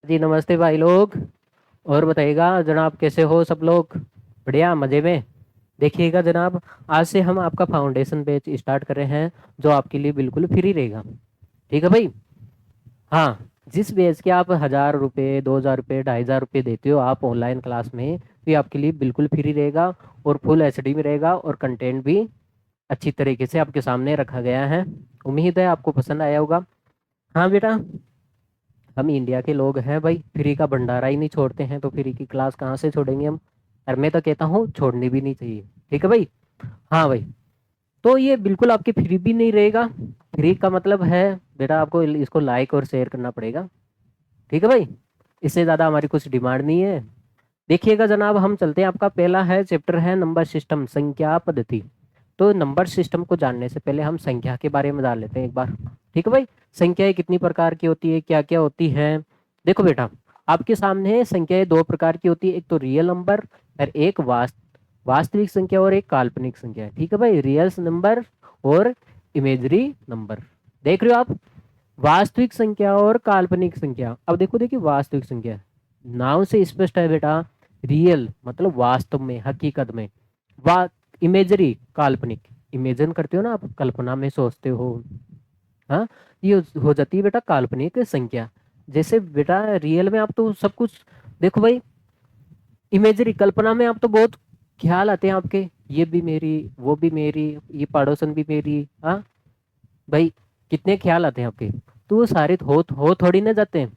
जी नमस्ते भाई लोग। और बताइएगा जनाब, कैसे हो सब लोग? बढ़िया, मज़े में। देखिएगा जनाब, आज से हम आपका फाउंडेशन बैच स्टार्ट कर रहे हैं, जो आपके लिए बिल्कुल फ्री रहेगा। ठीक है भाई। हाँ, जिस बैच के आप 1000 रुपये, 2000 रुपये, 2500 रुपये देते हो आप ऑनलाइन क्लास में, तो ये आपके लिए बिल्कुल फ्री रहेगा और फुल एचडी में रहेगा, और कंटेंट भी अच्छी तरीके से आपके सामने रखा गया है। उम्मीद है आपको पसंद आया होगा। हाँ बेटा, हम इंडिया के लोग हैं भाई, फ्री का भंडारा ही नहीं छोड़ते हैं, तो फ्री की क्लास कहाँ से छोड़ेंगे हम? और मैं तो कहता हूँ छोड़नी भी नहीं चाहिए। ठीक है भाई। हाँ भाई, तो ये बिल्कुल आपके फ्री भी नहीं रहेगा। फ्री का मतलब है बेटा, आपको इसको लाइक और शेयर करना पड़ेगा। ठीक है भाई, इससे ज़्यादा हमारी कुछ डिमांड नहीं है। देखिएगा जनाब, हम चलते हैं। आपका पहला है चैप्टर है नंबर सिस्टम, संख्या पद्धति। तो नंबर सिस्टम को जानने से पहले हम संख्या के बारे में जान लेते हैं एक बार। ठीक है भाई, संख्याएं कितनी प्रकार की होती है, क्या क्या होती है? देखो बेटा, आपके सामने संख्याएं दो प्रकार की होती है, एक तो रियल नंबर और एक वास्तविक संख्या और एक काल्पनिक संख्या। ठीक है भाई, रियल नंबर और इमेजरी नंबर। देख रहे हो आप? वास्तविक संख्या और काल्पनिक संख्या। अब देखो, देखिए वास्तविक संख्या नाम से स्पष्ट है बेटा, रियल मतलब वास्तव में, हकीकत में। वा इमेजरी काल्पनिक, इमेजिन करते हो ना आप, कल्पना में सोचते हो। हाँ, ये हो जाती है बेटा काल्पनिक संख्या। जैसे बेटा रियल में आप तो सब कुछ, देखो भाई, इमेजरी कल्पना में आप तो बहुत ख्याल आते हैं आपके, ये भी मेरी, वो भी मेरी, ये पड़ोसन भी मेरी। हाँ भाई, कितने ख्याल आते हैं आपके। तो वो सारे हो थोड़ी ना जाते हैं।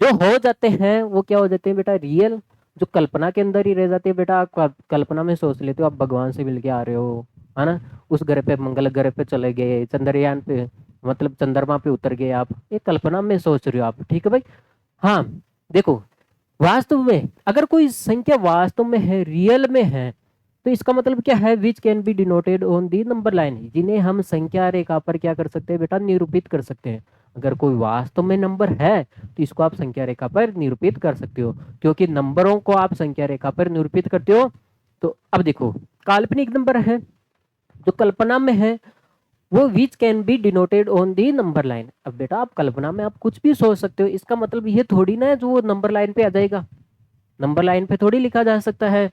जो हो जाते हैं वो क्या हो जाते हैं बेटा, रियल। जो कल्पना के अंदर ही रह जाते हैं बेटा, आप कल्पना में सोच लेते हो आप भगवान से मिल के आ रहे हो, है ना? उस ग्रह पे, मंगल ग्रह पे चले गए, चंद्रयान पे, मतलब चंद्रमा पे उतर गए आप, ये कल्पना में सोच रहे हो आप। ठीक है भाई। हाँ, देखो, वास्तव में अगर कोई संख्या वास्तव में है, रियल में है, तो इसका मतलब क्या है, which can B denoted on the number line, जिन्हें हम संख्या रेखा पर क्या कर सकते हैं बेटा, निरूपित कर सकते हैं। अगर कोई वास्तव में नंबर है तो इसको आप संख्या रेखा पर निरूपित कर सकते हो, क्योंकि नंबरों को आप संख्या रेखा पर निरूपित करते हो। तो अब देखो, काल्पनिक नंबर है जो कल्पना में है, वो विच can B denoted on the number line. अब बेटा, आप कल्पना में आप कुछ भी सोच सकते हो, इसका मतलब ये थोड़ी ना है जो वो नंबर लाइन पे आ जाएगा। नंबर लाइन पे थोड़ी लिखा जा सकता है,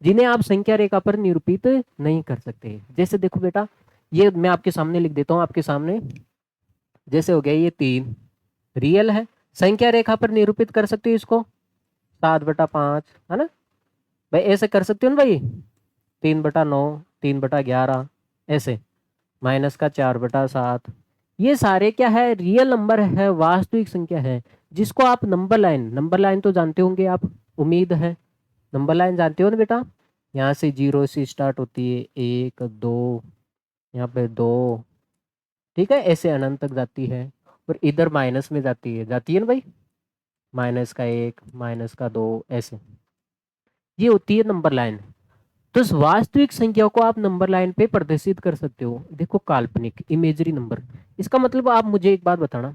जिन्हें आप संख्या रेखा पर निरूपित नहीं कर सकते। जैसे देखो बेटा, ये मैं आपके सामने लिख देता हूँ आपके सामने। जैसे हो गया ये 3, रियल है, संख्या रेखा पर निरूपित कर सकते हो इसको, 7/5, है ना भाई? ऐसे कर सकते हो ना भाई, 3/9, 3/11, ऐसे, -4/7। ये सारे क्या है, रियल नंबर है, वास्तविक संख्या है, जिसको आप नंबर लाइन तो जानते होंगे आप, उम्मीद है। नंबर लाइन जानते हो ना बेटा? यहाँ से 0 से स्टार्ट होती है, 1 2, यहाँ पे 2, ठीक है, ऐसे अनंत तक जाती है। और इधर माइनस में जाती है ना भाई, -1, -2, ऐसे। ये होती है नंबर लाइन। तो इस वास्तविक संख्या को आप नंबर लाइन पे प्रदर्शित कर सकते हो। देखो, काल्पनिक इमेजरी नंबर, इसका मतलब आप मुझे एक बात बताना,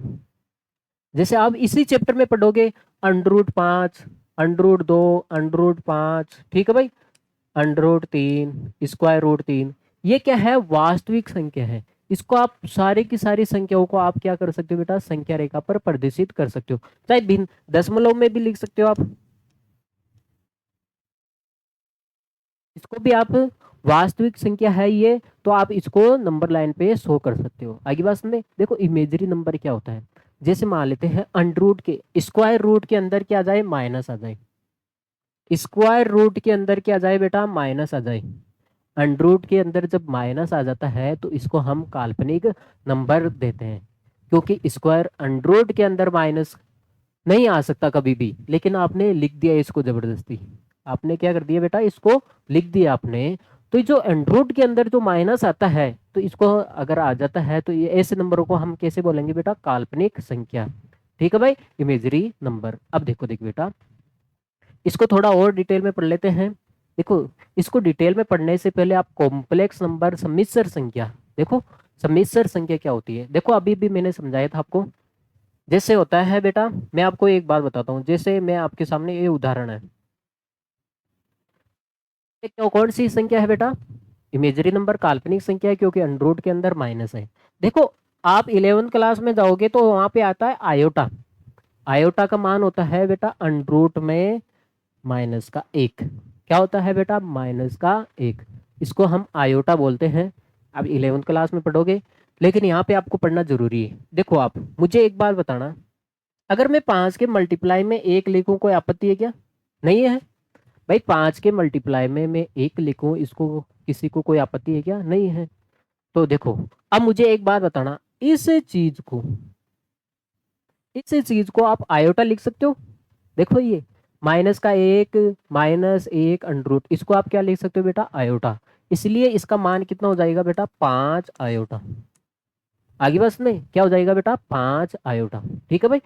जैसे आप इसी चैप्टर में पढ़ोगे, √5, √2, √5, ठीक है भाई, √3, √3, ये क्या है, वास्तविक संख्या है। इसको आप सारे की सारी संख्याओं को आप क्या कर सकते हो बेटा, संख्या रेखा पर प्रदर्शित कर सकते हो, चाहे भिन्न दशमलव में भी लिख सकते हो आप। इसको भी आप, वास्तविक संख्या है ये, तो आप इसको नंबर लाइन पे शो कर सकते हो। आगे बात समझे? देखो, इमेजरी नंबर क्या होता है, जैसे मान लेते हैं अंडर रूट के स्क्वायर रूट के अंदर क्या आ जाए, माइनस आ जाए। स्क्वायर रूट के अंदर क्या आ जाए बेटा, माइनस आ जाए। अंडर रूट के अंदर जब माइनस आ जाता है तो इसको हम काल्पनिक नंबर देते हैं, क्योंकि स्क्वायर अंडर रूट के अंदर माइनस नहीं आ सकता कभी भी, लेकिन आपने लिख दिया इसको जबरदस्ती। आपने क्या कर दिया बेटा, इसको लिख दिया आपने। तो जो एंड्रॉइड के अंदर जो माइनस आता है, तो इसको अगर आ जाता है तो ये ऐसे नंबरों को हम कैसे बोलेंगे बेटा, काल्पनिक संख्या। ठीक है भाई, इमेजरी नंबर। अब देखो देख बेटा, इसको थोड़ा और डिटेल में पढ़ लेते हैं। देखो, इसको डिटेल में पढ़ने से पहले आप कॉम्प्लेक्स नंबर, सम्मिश्र संख्या, देखो सम्मिश्र संख्या क्या होती है। देखो, अभी भी मैंने समझाया था आपको। जैसे होता है बेटा, मैं आपको एक बात बताता हूँ, जैसे मैं आपके सामने ये उदाहरण है, ये कौन सी संख्या है बेटा, इमेजरी नंबर, काल्पनिक संख्या है, क्योंकि अंडर रूट के अंदर माइनस है। देखो, आप 11th क्लास में जाओगे तो वहां पे आता है आयोटा। आयोटा का मान होता है बेटा अंडर रूट में माइनस का 1। क्या होता है बेटा? माइनस का 1। इसको हम आयोटा बोलते हैं। अब 11th क्लास में पढ़ोगे, लेकिन यहाँ पे आपको पढ़ना जरूरी है। देखो आप मुझे एक बात बताना, अगर मैं 5 के मल्टीप्लाई में 1 लिखूं, कोई आपत्ति है क्या? नहीं है भाई। 5 के मल्टीप्लाई में मैं 1 लिखूं, इसको किसी को कोई आपत्ति है क्या? नहीं है। तो देखो, अब मुझे एक बात बताना, इस चीज को आप आयोटा लिख सकते हो। देखो ये माइनस का 1 माइनस 1 अंडर रूट, इसको आप क्या लिख सकते हो बेटा? आयोटा। इसलिए इसका मान कितना हो जाएगा बेटा? 5 आयोटा। आगे बस में क्या हो जाएगा बेटा? 5 आयोटा। ठीक है भाई।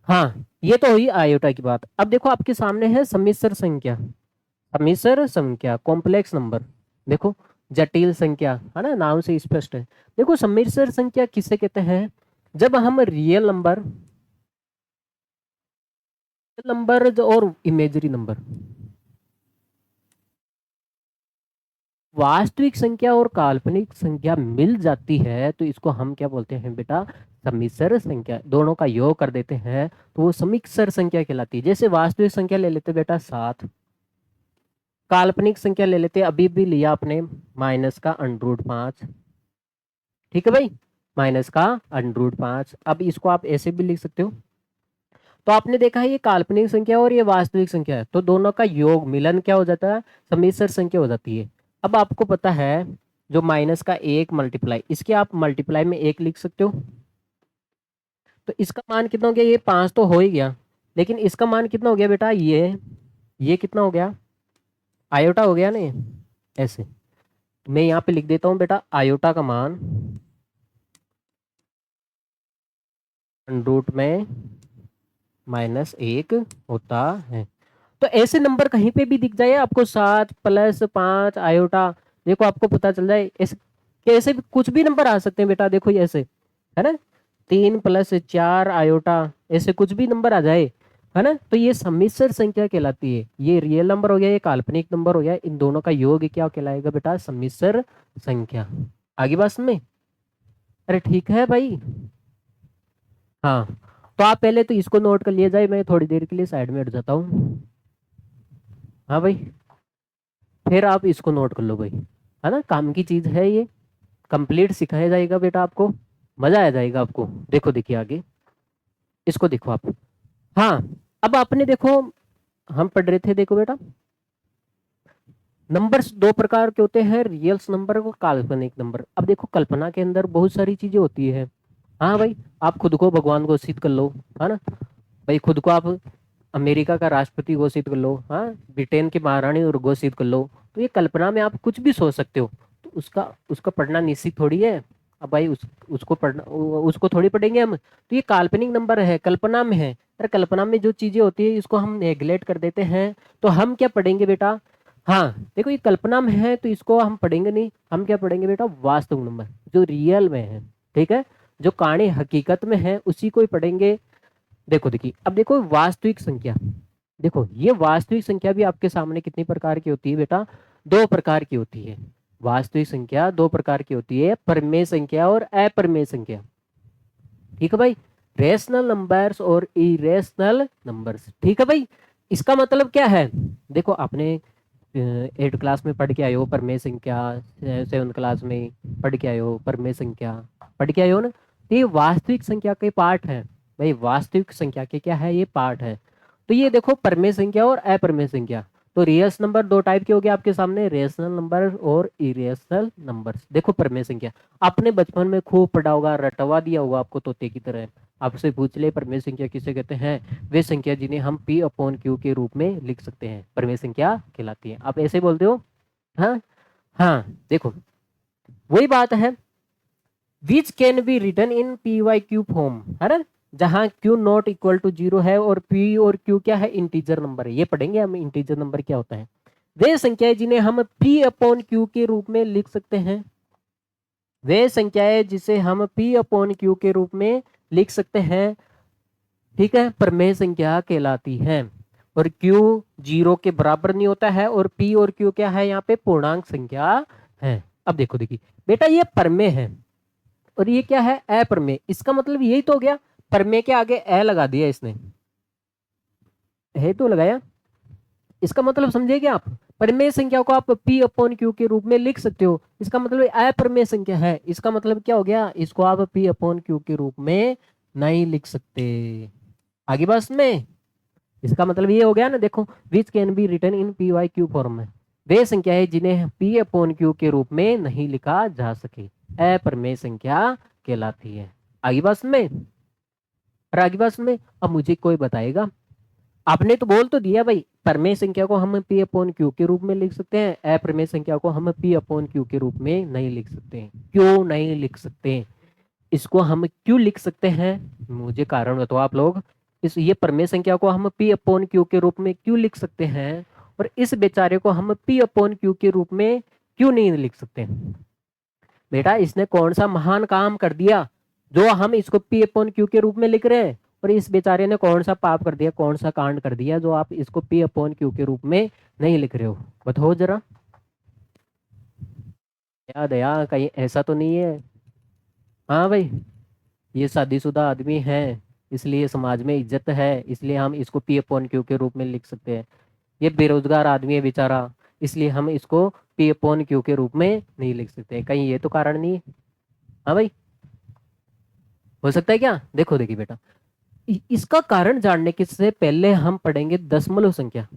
हाँ, ये तो हुई आयोटा की बात। अब देखो आपके सामने है सम्मिश्र संख्या। सम्मिश्र संख्या कॉम्प्लेक्स नंबर। देखो जटिल संख्या है ना, नाम से स्पष्ट है। देखो सम्मिश्र संख्या किसे कहते हैं? जब हम रियल नंबर और इमेजरी नंबर, वास्तविक संख्या और काल्पनिक संख्या मिल जाती है, तो इसको हम क्या बोलते हैं बेटा? सम्मिश्र संख्या। दोनों का योग कर देते हैं तो वो सम्मिश्र संख्या कहलाती है। जैसे वास्तविक संख्या ले लेते बेटा 7, काल्पनिक संख्या ले लेते, अभी भी लिया आपने माइनस का अंडर रूट 5। ठीक है भाई, माइनस का अंडर रूट 5। अब इसको आप ऐसे भी लिख सकते हो। तो आपने देखा है ये काल्पनिक संख्या और ये वास्तविक संख्या है, तो दोनों का योग मिलन क्या हो जाता है? सम्मिश्र संख्या हो जाती है। अब आपको पता है जो माइनस का 1 मल्टीप्लाई, इसके आप मल्टीप्लाई में 1 लिख सकते हो। तो इसका मान कितना हो गया? ये 5 तो हो ही गया, लेकिन इसका मान कितना हो गया बेटा? ये कितना हो गया? आयोटा हो गया ना ये। ऐसे मैं यहाँ पे लिख देता हूँ बेटा, आयोटा का मान रूट में -1 होता है। तो ऐसे नंबर कहीं पे भी दिख जाए आपको, 7 + 5 आयोटा, देखो आपको पता चल जाए। ऐसे कैसे भी कुछ भी नंबर आ सकते हैं बेटा। देखो ये ऐसे है ना, 3 + 4 आयोटा, ऐसे कुछ भी नंबर आ जाए, है ना, तो ये सम्मिश्र संख्या कहलाती है। ये रियल नंबर हो गया, ये काल्पनिक नंबर हो गया, इन दोनों का योग क्या कहलाएगा बेटा? सम्मिश्र संख्या। आगे बात में? अरे ठीक है भाई। हाँ, तो आप पहले तो इसको नोट कर लिया जाए, मैं थोड़ी देर के लिए साइड में हट जाता हूँ। हाँ भाई, फिर आप इसको नोट कर लो भाई, है ना, काम की चीज है ये। कंप्लीट सिखाया जाएगा बेटा, आपको मजा आ जाएगा आपको। देखो देखिए आगे, इसको देखो आप। हाँ, अब आपने देखो, हम पढ़ रहे थे, देखो बेटा, नंबर्स दो प्रकार के होते हैं, रियल्स नंबर और काल्पनिक नंबर। अब देखो कल्पना के अंदर बहुत सारी चीजें होती है। हाँ भाई, आप खुद को भगवान घोषित कर लो, है ना भाई, खुद को आप अमेरिका का राष्ट्रपति घोषित कर लो, हाँ, ब्रिटेन की महारानी और घोषित कर लो। तो ये कल्पना में आप कुछ भी सोच सकते हो, तो उसका उसका पढ़ना निश्चित थोड़ी है। अब भाई उसको पढ़ना, उसको थोड़ी पढ़ेंगे हम। तो ये काल्पनिक नंबर है, कल्पना में है। अरे कल्पना में जो चीजें होती है इसको हम नेग्लेक्ट कर देते हैं, तो हम क्या पढ़ेंगे बेटा? हाँ देखो, ये कल्पना में है तो इसको हम पढ़ेंगे नहीं, हम क्या पढ़ेंगे बेटा? वास्तविक नंबर, जो रियल में है। ठीक है, जो कहानी हकीकत में है उसी को ही पढ़ेंगे। देखो देखिए, अब देखो वास्तविक संख्या। देखो ये वास्तविक संख्या भी आपके सामने कितनी प्रकार की होती है बेटा? 2 प्रकार की होती है। वास्तविक संख्या 2 प्रकार की होती है, परमेय संख्या और अपरमेय संख्या। ठीक है भाई, रेशनल नंबर्स और इरेशनल नंबर्स। ठीक है भाई, इसका मतलब क्या है? देखो आपने 8 क्लास में पढ़ के आए हो परमेय संख्या, 7 क्लास में पढ़ के आए हो परमेय संख्या, पढ़ के आए हो ना। तो ये वास्तविक संख्या के पार्ट है भाई, वास्तविक संख्या के क्या है? ये पार्ट है। तो ये देखो परमेय संख्या और अपरमेय संख्या। तो रियल नंबर 2 टाइप के हो गए आपके सामने, रेशनल नंबर और इरेशनल नंबर्स। देखो परमेय संख्या आपने बचपन में खूब पढ़ा होगा, रटवा दिया होगा आपको तोते की तरह। आपसे पूछ ले परमेय संख्या किसे कहते हैं? वे संख्या जिन्हें हम P/Q के रूप में लिख सकते हैं, परमेय संख्या कहलाती है। आप ऐसे बोलते हो। हाँ हाँ, देखो वही बात है, which can be written in P/Q form, है ना, जहां Q नॉट इक्वल टू 0 है और P और Q क्या है? इंटीजर नंबर है। ये पढ़ेंगे हम, इंटीजर नंबर क्या होता है। वे संख्याएं जिन्हें हम P/Q के रूप में लिख सकते हैं, वे संख्याएं जिसे हम P/Q के रूप में लिख सकते हैं, ठीक है, परमेय संख्या कहलाती है। और Q 0 के बराबर नहीं होता है, और P और Q क्या है? यहाँ पे पूर्णांक संख्या है। अब देखो देखिए बेटा, ये परमेय है और ये क्या है? अप्रमेय। इसका मतलब यही तो हो गया, परमेय के आगे अ लगा दिया इसने, है तो लगाया। इसका मतलब समझे क्या आप? परिमेय संख्या को आप p अपॉन क्यू के रूप में लिख सकते हो। इसका मतलब अपरिमेय संख्या है, इसका मतलब क्या हो गया, इसको आप p अपॉन क्यू के रूप में नहीं लिख सकते। आगे बस में इसका मतलब ये हो गया ना, देखो which can be written in P Y Q form में, वे संख्या है जिन्हें p अपॉन क्यू के रूप में नहीं लिखा जा सके, अपरिमेय संख्या कहलाती है। आगे बस में, और आगे बस में अब मुझे कोई बताएगा, आपने तो बोल तो दिया भाई परमेय संख्या को हम p अपॉन क्यू के रूप में लिख सकते हैं, अप्रमेय संख्या को हम p अपॉन क्यू के रूप में नहीं लिख सकते हैं। क्यों नहीं लिख सकते हैं? इसको हम क्यों लिख सकते हैं, मुझे कारण बताओ आप लोग। इस ये परमेय संख्या को हम p अपॉन क्यू के रूप में क्यों लिख सकते हैं, और इस बेचारे को हम p अपॉन क्यू के रूप में क्यों नहीं लिख सकते? बेटा इसने कौन सा महान काम कर दिया जो हम इसको p अपॉन क्यू के रूप में लिख रहे हैं, और इस बेचारे ने कौन सा पाप कर दिया, कौन सा कांड कर दिया जो आप इसको p अपॉन क्यू के रूप में नहीं लिख रहे हो? बताओ जरा। याद है यार, कहीं ऐसा तो नहीं है? हाँ भाई, ये शादीशुदा आदमी है, इसलिए समाज में इज्जत है, इसलिए हम इसको p अपॉन क्यू के रूप में लिख सकते हैं। ये बेरोजगार आदमी है बेचारा, इसलिए हम इसको p अपॉन क्यू के रूप में नहीं लिख सकते। कहीं ये तो कारण नहीं है? हाँ भाई, हो सकता है क्या? देखो देखिए बेटा, इसका कारण जानने के से पहले हम पढ़ेंगे दशमलव संख्या,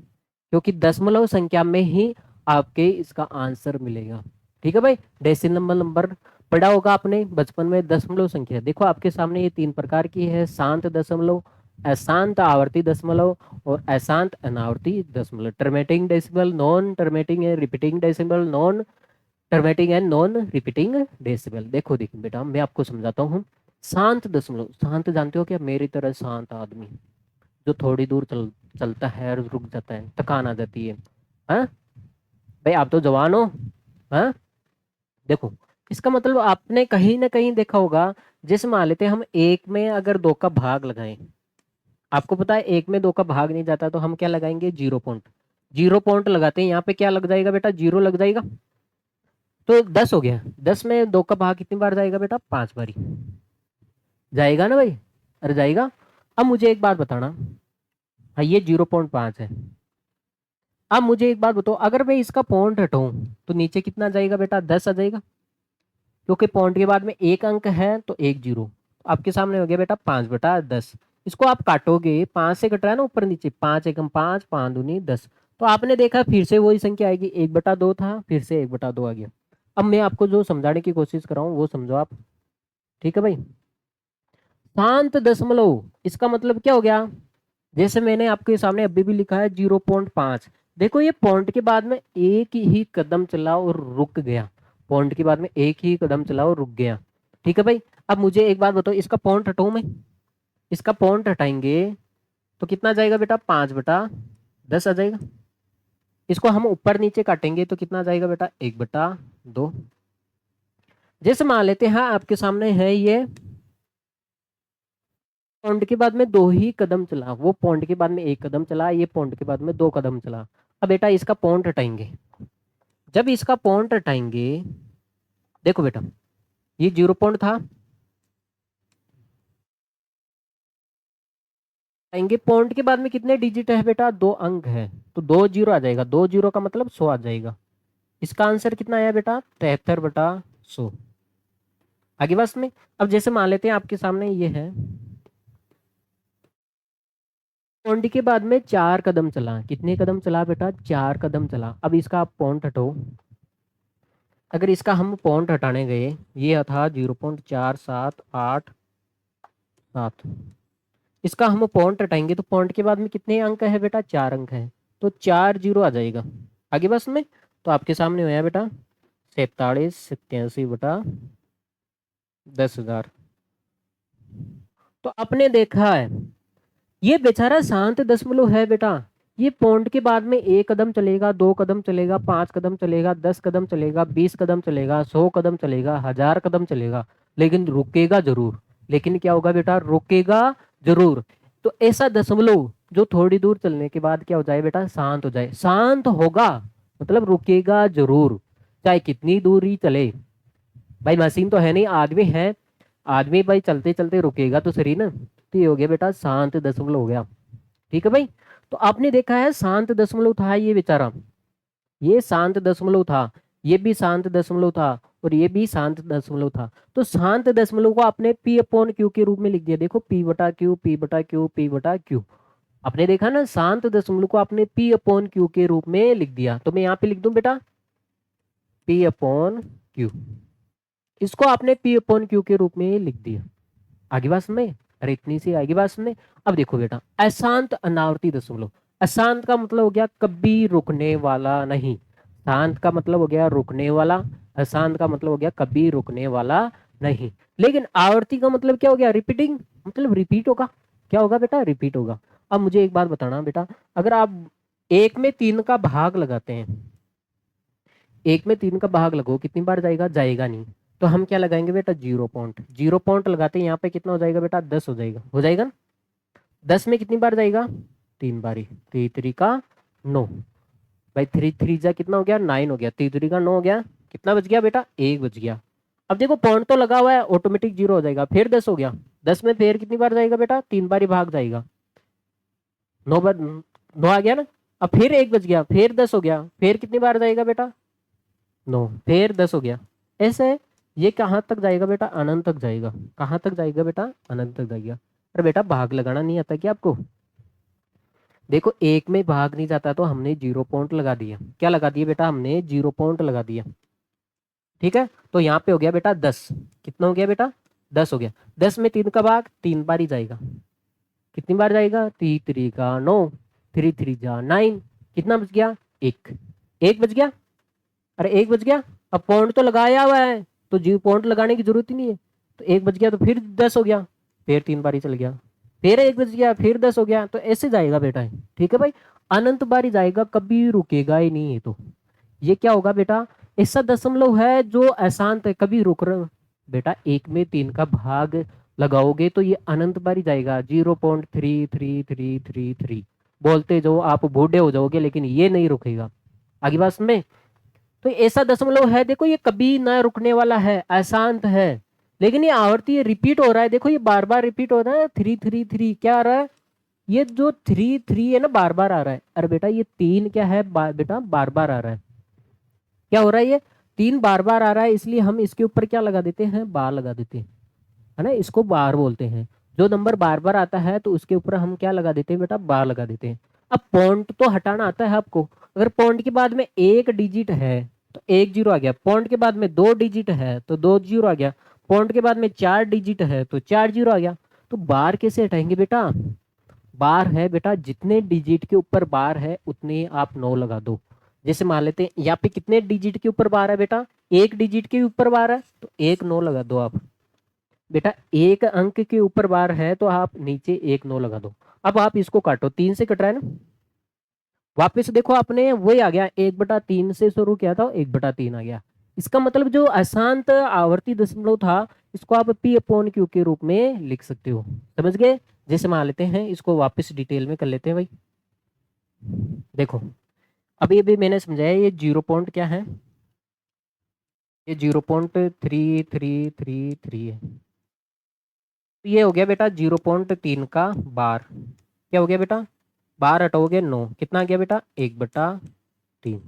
क्योंकि दशमलव संख्या में ही आपके इसका आंसर मिलेगा। ठीक है भाई, डेसिमल नंबर पढ़ा होगा आपने बचपन में। दशमलव संख्या देखो आपके सामने ये 3 प्रकार की है, शांत दशमलव, अशांत आवर्ती दशमलव और अशांत अनावर्ती दशमलव। Terminating decimal, non terminating and repeating decimal, non terminating and non repeating decimal. देखो देखिए बेटा, मैं आपको समझाता हूँ। शांत दशमलव, शांत जानते हो क्या? मेरी तरह शांत आदमी जो थोड़ी दूर चलता है और रुक जाता है, थकान आ जाती है। हाँ भाई, आप तो जवान हो। हाँ देखो, इसका मतलब आपने कहीं ना कहीं देखा होगा, जैसे मान लेते हैं हम एक में अगर 2 का भाग लगाएं, आपको पता है एक में 2 का भाग नहीं जाता, तो हम क्या लगाएंगे? 0 पॉइंट। 0 पॉइंट लगाते हैं, यहाँ पे क्या लग जाएगा बेटा? 0 लग जाएगा, तो 10 हो गया। 10 में 2 का भाग कितनी बार जाएगा बेटा? 5 बारी जाएगा ना भाई? अरे जाएगा। अब मुझे एक बात बताना, हाँ ये 0.5 है। अब मुझे एक बात बताओ, अगर मैं इसका पॉइंट हटाऊं तो नीचे कितना जाएगा बेटा? 10 आ जाएगा, क्योंकि पॉइंट के बाद में एक अंक है तो एक जीरो। आपके सामने हो गया बेटा 5/10। इसको आप काटोगे, 5 से कट रहा है ना ऊपर नीचे, 5 एकम 5, 5 दूनी 10। तो आपने देखा फिर से वही संख्या आएगी, 1/2 था, फिर से 1/2 आ गया। अब मैं आपको जो समझाने की कोशिश कर रहा हूँ वो समझो आप। ठीक है भाई, शांत दशमलव इसका मतलब क्या हो गया? जैसे मैंने आपके सामने अभी भी लिखा है 0.5। देखो ये पॉइंट के बाद में एक ही कदम चला और रुक गया, पॉइंट के बाद में एक ही कदम चला और रुक गया। ठीक है भाई, अब मुझे एक बात बताओ, इसका पॉइंट हटाऊं मैं? इसका पॉइंट हटाएंगे तो कितना जाएगा बेटा? 5/10 आ जाएगा। इसको हम ऊपर नीचे काटेंगे तो कितना जाएगा बेटा? 1/2। जैसे मान लेते हैं आपके सामने है ये पॉइंट के बाद में 2 ही कदम चला, वो पॉइंट के बाद में 1 कदम चला, ये पॉइंट के बाद में 2 कदम चला। अब बेटा इसका पॉइंट हटाएंगे, जब इसका पॉइंट हटाएंगे, देखो बेटा ये 0 पॉइंट था, आएंगे पॉइंट के बाद में कितने डिजिट है बेटा? 2 अंक है, तो 2 जीरो आ जाएगा, 2 जीरो का मतलब 100 आ जाएगा। इसका आंसर कितना आया बेटा? 73/100। आगे बस में, अब जैसे मान लेते हैं आपके सामने ये है, पॉइंट के बाद में 4 कदम चला, कितने कदम चला बेटा? 4 कदम चला। अब इसका आप पॉइंट हटो, अगर इसका हम पॉइंट हटाने गए, ये था 0.4787। इसका हम पॉइंट हटाएंगे तो पॉइंट के बाद में कितने अंक है बेटा? 4 अंक है, तो 4 जीरो आ जाएगा। आगे बस में, तो आपके सामने होया बेटा 4787/10,000। तो आपने देखा है ये बेचारा शांत दशमलव है बेटा, ये पॉइंट के बाद में 1 कदम चलेगा, 2 कदम चलेगा, 5 कदम चलेगा, 10 कदम चलेगा, 20 कदम चलेगा, 100 कदम चलेगा, 1000 कदम चलेगा, लेकिन रुकेगा जरूर। लेकिन क्या होगा बेटा? रुकेगा जरूर। तो ऐसा दशमलव जो थोड़ी दूर चलने के बाद क्या हो जाए बेटा? शांत हो जाए। शांत होगा मतलब रुकेगा जरूर, चाहे कितनी दूर ही चले। भाई मशीन तो है नहीं, आदमी है, आदमी भाई चलते चलते रुकेगा तो सही ना। तो ये हो गया बेटा शांत दशमलव हो गया। ठीक है भाई, तो आपने देखा है शांत दशमलव था ये बेचारा, ये शांत दशमलव था, ये भी शांत दशमलव था और ये भी शांत दशमलव था। तो शांत दशमलव को आपने पी अपॉन क्यू के रूप में लिख दिया। देखो पी बटा क्यू, पी बटा क्यू, पी बटा क्यू। आपने देखा ना शांत दशमलव को आपने पी अपॉन क्यू के रूप में लिख दिया। तो मैं यहाँ पे लिख दूं बेटा पी अपॉन क्यू, इसको आपने पी अपॉन क्यू के रूप में लिख दिया। आगे बात समझ, अरे इतनी सी आगे बात समझ। अब देखो बेटा अशांत अनावर्ती दशमलव, अशांत का मतलब हो गया कभी रुकने वाला नहीं, शांत का मतलब हो गया रुकने वाला, अशांत का मतलब हो गया कभी रुकने वाला नहीं। लेकिन आवर्ती का मतलब क्या हो गया, रिपीटिंग, मतलब रिपीट होगा। क्या होगा बेटा, रिपीट होगा। अब मुझे एक बात बताना बेटा, अगर आप एक में तीन का भाग लगाते हैं, एक में तीन का भाग लगाओ कितनी बार जाएगा, जाएगा नहीं। तो हम क्या लगाएंगे बेटा, 0 पॉइंट, 0 पॉइंट लगाते हैं यहाँ पे कितना हो जाएगा बेटा, 10 हो जाएगा ना। 10 में कितनी बार जाएगा, 3 बारी, 3 का 9, भाई 3 जा कितना हो गया, 9 हो गया, 3 का 9 हो गया, कितना बच गया बेटा, 1 बच गया। अब देखो पॉइंट तो लगा हुआ है, ऑटोमेटिक 0 हो जाएगा, फिर 10 हो गया, 10 में फिर कितनी बार जाएगा बेटा, 3 बार ही भाग जाएगा, 9 बार, 9 आ गया ना। अब फिर 1 बच गया, फिर 10 हो गया, फिर कितनी बार जाएगा बेटा, 9, फिर 10 हो गया। ऐसे ये कहाँ तक जाएगा बेटा, अनंत तक जाएगा। कहाँ तक जाएगा बेटा, अनंत तक जाएगा। अरे बेटा भाग लगाना नहीं आता क्या आपको, देखो एक में भाग नहीं जाता तो हमने 0 पॉइंट लगा दिया। क्या लगा दिया बेटा, हमने 0 पॉइंट लगा दिया। ठीक है, तो यहाँ पे हो गया बेटा 10, कितना हो गया बेटा, 10 हो गया। 10 में 3 का भाग 3 बार ही जाएगा, कितनी बार जाएगा, 3 का 9, 3 जा 9, कितना बच गया, 1, 1 बच गया। अरे 1 बच गया, अब पॉइंट तो लगाया हुआ है तो 0 पॉइंट लगाने की जरूरत ही नहीं है। तो 1 बच गया तो फिर 10 हो गया, फिर 3 बार ही चल गया, फिर 1 बच गया, फिर 10 हो गया। तो ऐसे जाएगा बेटा, ठीक है भाई, अनंत बार ही जाएगा, कभी रुकेगा ही नहीं। है तो ये क्या होगा बेटा, ऐसा दशमलव है जो अशांत है, कभी रुक रहा बेटा। एक में तीन का भाग लगाओगे तो ये अनंत बार ही जाएगा, 0.333333 बोलते जो आप बूढ़े हो जाओगे, लेकिन ये नहीं रुकेगा। आगे बात में, तो ऐसा दशमलव है, देखो ये कभी ना रुकने वाला है, अशांत है, लेकिन ये आवर्ती रिपीट हो रहा है। देखो ये बार बार रिपीट हो रहा है, 333 क्या आ रहा है, ये जो 3 है ना बार बार आ रहा है। अरे बेटा ये 3 क्या है, बेटा बार बार आ रहा है। क्या हो रहा है, ये 3 बार बार आ रहा है, इसलिए हम इसके ऊपर क्या लगा देते हैं, बार लगा देते हैं, है ना, इसको बार बोलते हैं। जो नंबर बार बार आता है तो उसके ऊपर हम क्या लगा देते हैं बेटा, बार लगा देते हैं। अब पॉइंट तो हटाना आता है आपको, अगर पॉइंट के बाद में एक डिजिट है तो 1 0 आ गया, पॉइंट के बाद में 2 डिजिट है तो 2 0 आ गया, पॉइंट के बाद में 4 डिजिट है तो 4 0 आ गया। तो बार कैसे हटाएंगे बेटा, बार है बेटा, जितने डिजिट के ऊपर बार है उतने आप 9 लगा दो। जैसे मान लेते हैं यहाँ पे कितने डिजिट के ऊपर बार है बेटा, 1 डिजिट के ऊपर बार है तो 1 9 लगा दो आप बेटा, 1 अंक के ऊपर बार है तो आप नीचे 1 9 लगा दो। अब आप इसको काटो, 3 से कट रहा है ना, वापस देखो आपने वही आ गया, 1/3 से शुरू किया था, 1/3 आ गया। इसका मतलब जो अशांत आवर्ती दशमलव था इसको आप पी अपॉन क्यू के रूप में लिख सकते हो। समझ गए, जैसे मान लेते हैं इसको वापस डिटेल में कर लेते हैं भाई। देखो अभी अभी मैंने समझाया, ये 0 पॉइंट क्या है, ये 0.3333 है। तो ये हो गया बेटा 0.3 का बार। क्या हो गया बेटा, बार हटाओगे 9, कितना आ गया बेटा, 1/3।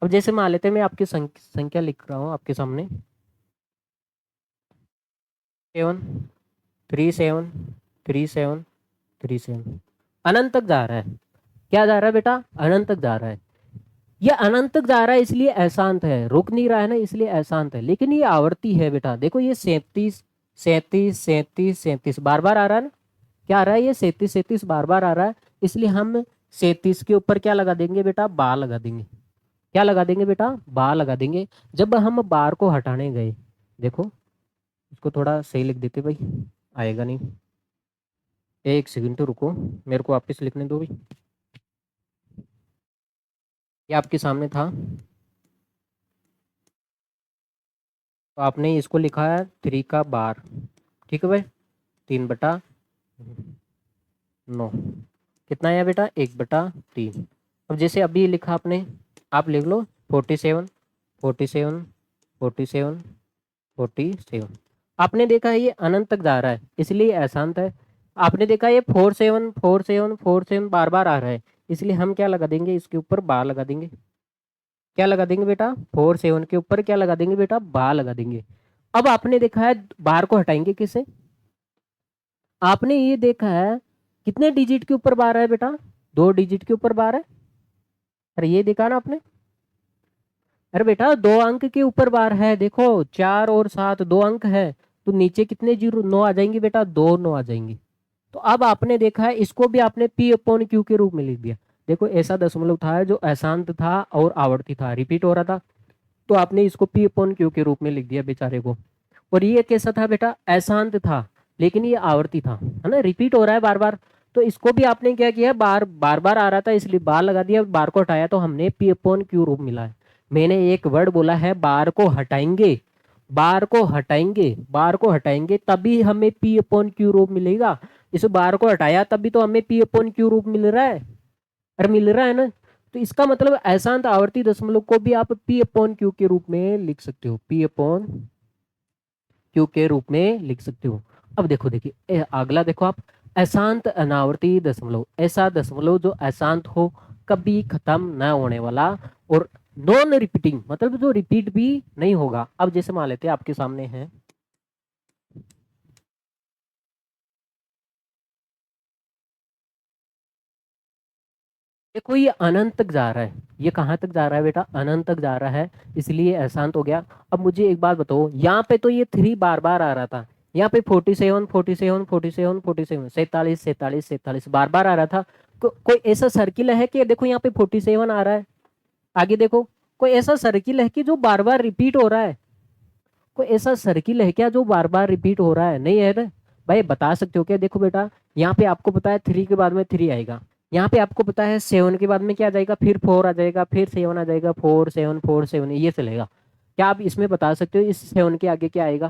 अब जैसे मान लेते हैं मैं आपकी संख्या लिख रहा हूँ आपके सामने, 7 3 7 3 7 3 7 अनंत तक जा रहा है। क्या जा रहा है बेटा, अनंत तक जा रहा है। ये अनंत तक जा रहा है इसलिए अशांत है, रुक नहीं रहा है ना इसलिए अशांत है। लेकिन ये आवर्ती है बेटा, देखो ये 37 37 37 37 बार बार आ रहा है ना, क्या आ रहा है, ये 37 37 बार बार आ रहा है, इसलिए हम 37 के ऊपर क्या लगा देंगे बेटा, बार लगा देंगे। क्या लगा देंगे बेटा, बार लगा देंगे। जब हम बार को हटाने गए, देखो इसको थोड़ा सही लिख देते भाई, आएगा नहीं, एक सेकंड तो रुको, मेरे को वापस लिखने दो भाई। ये आपके सामने था, तो आपने इसको लिखा है 3 का बार, ठीक है भाई, 3/9 कितना आया बेटा, 1/3। अब जैसे अभी लिखा आपने, आप लिख लो 47 47 47 47। आपने देखा है ये अनंत तक जा रहा है इसलिए अशांत है, आपने देखा ये 4 7 बार बार आ रहा है, इसलिए हम क्या लगा देंगे, इसके ऊपर बार लगा देंगे। क्या लगा देंगे बेटा, 4 7 के ऊपर क्या लगा देंगे बेटा, बार लगा देंगे। अब आपने देखा है बार को हटाएंगे किससे, आपने ये देखा है कितने डिजिट के ऊपर बार है बेटा, 2 डिजिट के ऊपर बार है। अरे ये देखा ना आपने, अरे बेटा 2 अंक के ऊपर बार है, देखो 4 और 7 2 अंक है, तो नीचे कितने जीरो 9 आ जाएंगे बेटा, 2 9 आ जाएंगे। तो अब आपने देखा है इसको भी आपने पी अपॉन क्यू के रूप में लिख दिया। देखो ऐसा दशमलव था जो अशांत था और आवर्ती था, रिपीट हो रहा था, तो आपने इसको पी अपॉन क्यू के रूप में लिख दिया बेचारे को। और ये कैसा था बेटा, अशांत था, लेकिन ये आवर्ती था, है ना, रिपीट हो रहा है बार बार। तो इसको भी आपने क्या किया, बार बार बार आ रहा था इसलिए बार लगा दिया, बार को हटाया तो हमने पी अपॉन क्यू रूप मिला है। मैंने एक वर्ड बोला है, बार को हटाएंगे, बार को हटाएंगे, बार को हटाएंगे तभी हमें पी अपॉन क्यू रूप मिलेगा। इस बार को हटाया तभी तो हमें पी अपॉन क्यू रूप मिल रहा है, अरे मिल रहा है ना। तो इसका मतलब अशांत आवर्ती दशमलव को भी आप पी अपॉन क्यू के रूप में लिख सकते हो, पी अपॉन क्यू के रूप में लिख सकते हो। अब देखो, देखिए अगला देखो आप, अशांत अनावर्ती दशमलव, ऐसा दशमलव जो अशांत हो, कभी खत्म न होने वाला, और नॉन रिपीटिंग मतलब जो रिपीट भी नहीं होगा। अब जैसे मान लेते हैं आपके सामने है, देखो ये अनंत तक जा रहा है, ये कहाँ तक जा रहा है बेटा, अनंत तक जा रहा है, इसलिए अशांत हो गया। अब मुझे एक बात बताओ, यहाँ पे तो ये 3 बार बार आ रहा था, यहाँ पे 47 47 47 47 47 47 47 बार बार आ रहा था। कोई ऐसा सर्किल है कि देखो यहाँ पे 47 आ रहा है, आगे देखो कोई ऐसा सर्किल है कि जो बार बार रिपीट हो रहा है, कोई ऐसा सर्किल है क्या जो बार बार रिपीट हो रहा है, नहीं है ना। भाई बता सकते हो क्या, देखो बेटा यहाँ पे आपको पता है 3 के बाद में 3 आएगा, यहाँ पे आपको पता है 7 के बाद में क्या आ जाएगा, फिर 4 आ जाएगा, फिर 7 आ जाएगा, 4 7 4 7 ये चलेगा। क्या आप इसमें बता सकते हो इस 7 के आगे क्या आएगा,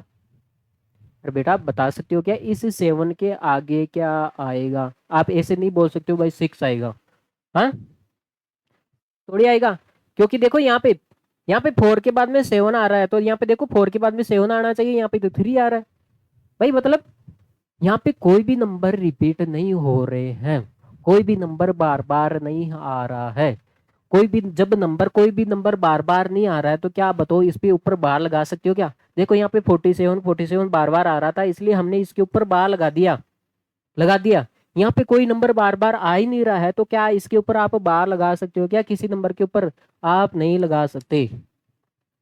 अरे बेटा आप बता सकते हो क्या इस 7 के आगे क्या आएगा, आप ऐसे नहीं बोल सकते हो भाई 6 आएगा, हाँ थोड़ी आएगा। क्योंकि देखो यहाँ पे 4 के बाद में 7 आ रहा है, तो यहाँ पे देखो 4 के बाद में 7 आना चाहिए, यहाँ पे तो 3 आ रहा है। भाई मतलब यहाँ पे कोई भी नंबर रिपीट नहीं हो रहे हैं, कोई भी नंबर बार बार नहीं आ रहा है, कोई भी जब नंबर कोई भी नंबर बार बार नहीं आ रहा है तो क्या बताओ इस पे ऊपर बार लगा सकते हो क्या। देखो यहाँ पे 47 47 बार बार आ रहा था, इसलिए हमने इसके ऊपर बार लगा दिया, लगा दिया। यहाँ पे कोई नंबर बार बार आ ही नहीं रहा है, तो क्या इसके ऊपर आप बार लगा सकते हो क्या, किसी नंबर के ऊपर आप नहीं लगा सकते।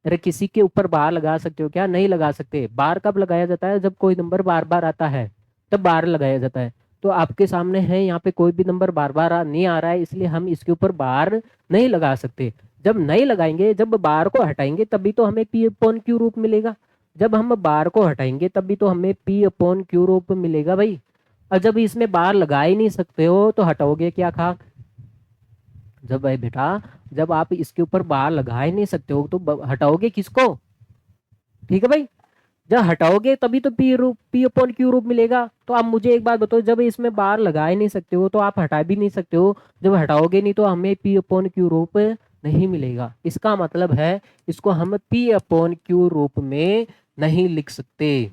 अरे किसी के ऊपर बार लगा सकते हो क्या, नहीं लगा सकते। बार कब लगाया जाता है, जब कोई नंबर बार बार आता है तब बार लगाया जाता है। तो आपके सामने है यहाँ पे कोई भी नंबर बार बार नहीं आ रहा है, इसलिए हम इसके ऊपर बार नहीं लगा सकते। जब नहीं लगाएंगे, जब बार को हटाएंगे तभी तो हमें पी अपॉन क्यू रूप मिलेगा, जब हम बार को हटाएंगे तभी तो हमें पी अपॉन क्यू रूप मिलेगा भाई। और जब इसमें बार लगा ही नहीं सकते हो तो हटाओगे क्या खाक, जब भाई बेटा जब आप इसके ऊपर बार लगा ही नहीं सकते हो तो हटाओगे किसको, ठीक है भाई। जब हटाओगे तभी तो पी अपॉन क्यू रूप मिलेगा। तो आप मुझे एक बात बताओ, जब इसमें बार लगा ही नहीं सकते हो तो आप हटा भी नहीं सकते हो, जब हटाओगे नहीं तो हमें पी अपॉन क्यू रूप नहीं मिलेगा। इसका मतलब है इसको हम पी अपॉन क्यू रूप में नहीं लिख सकते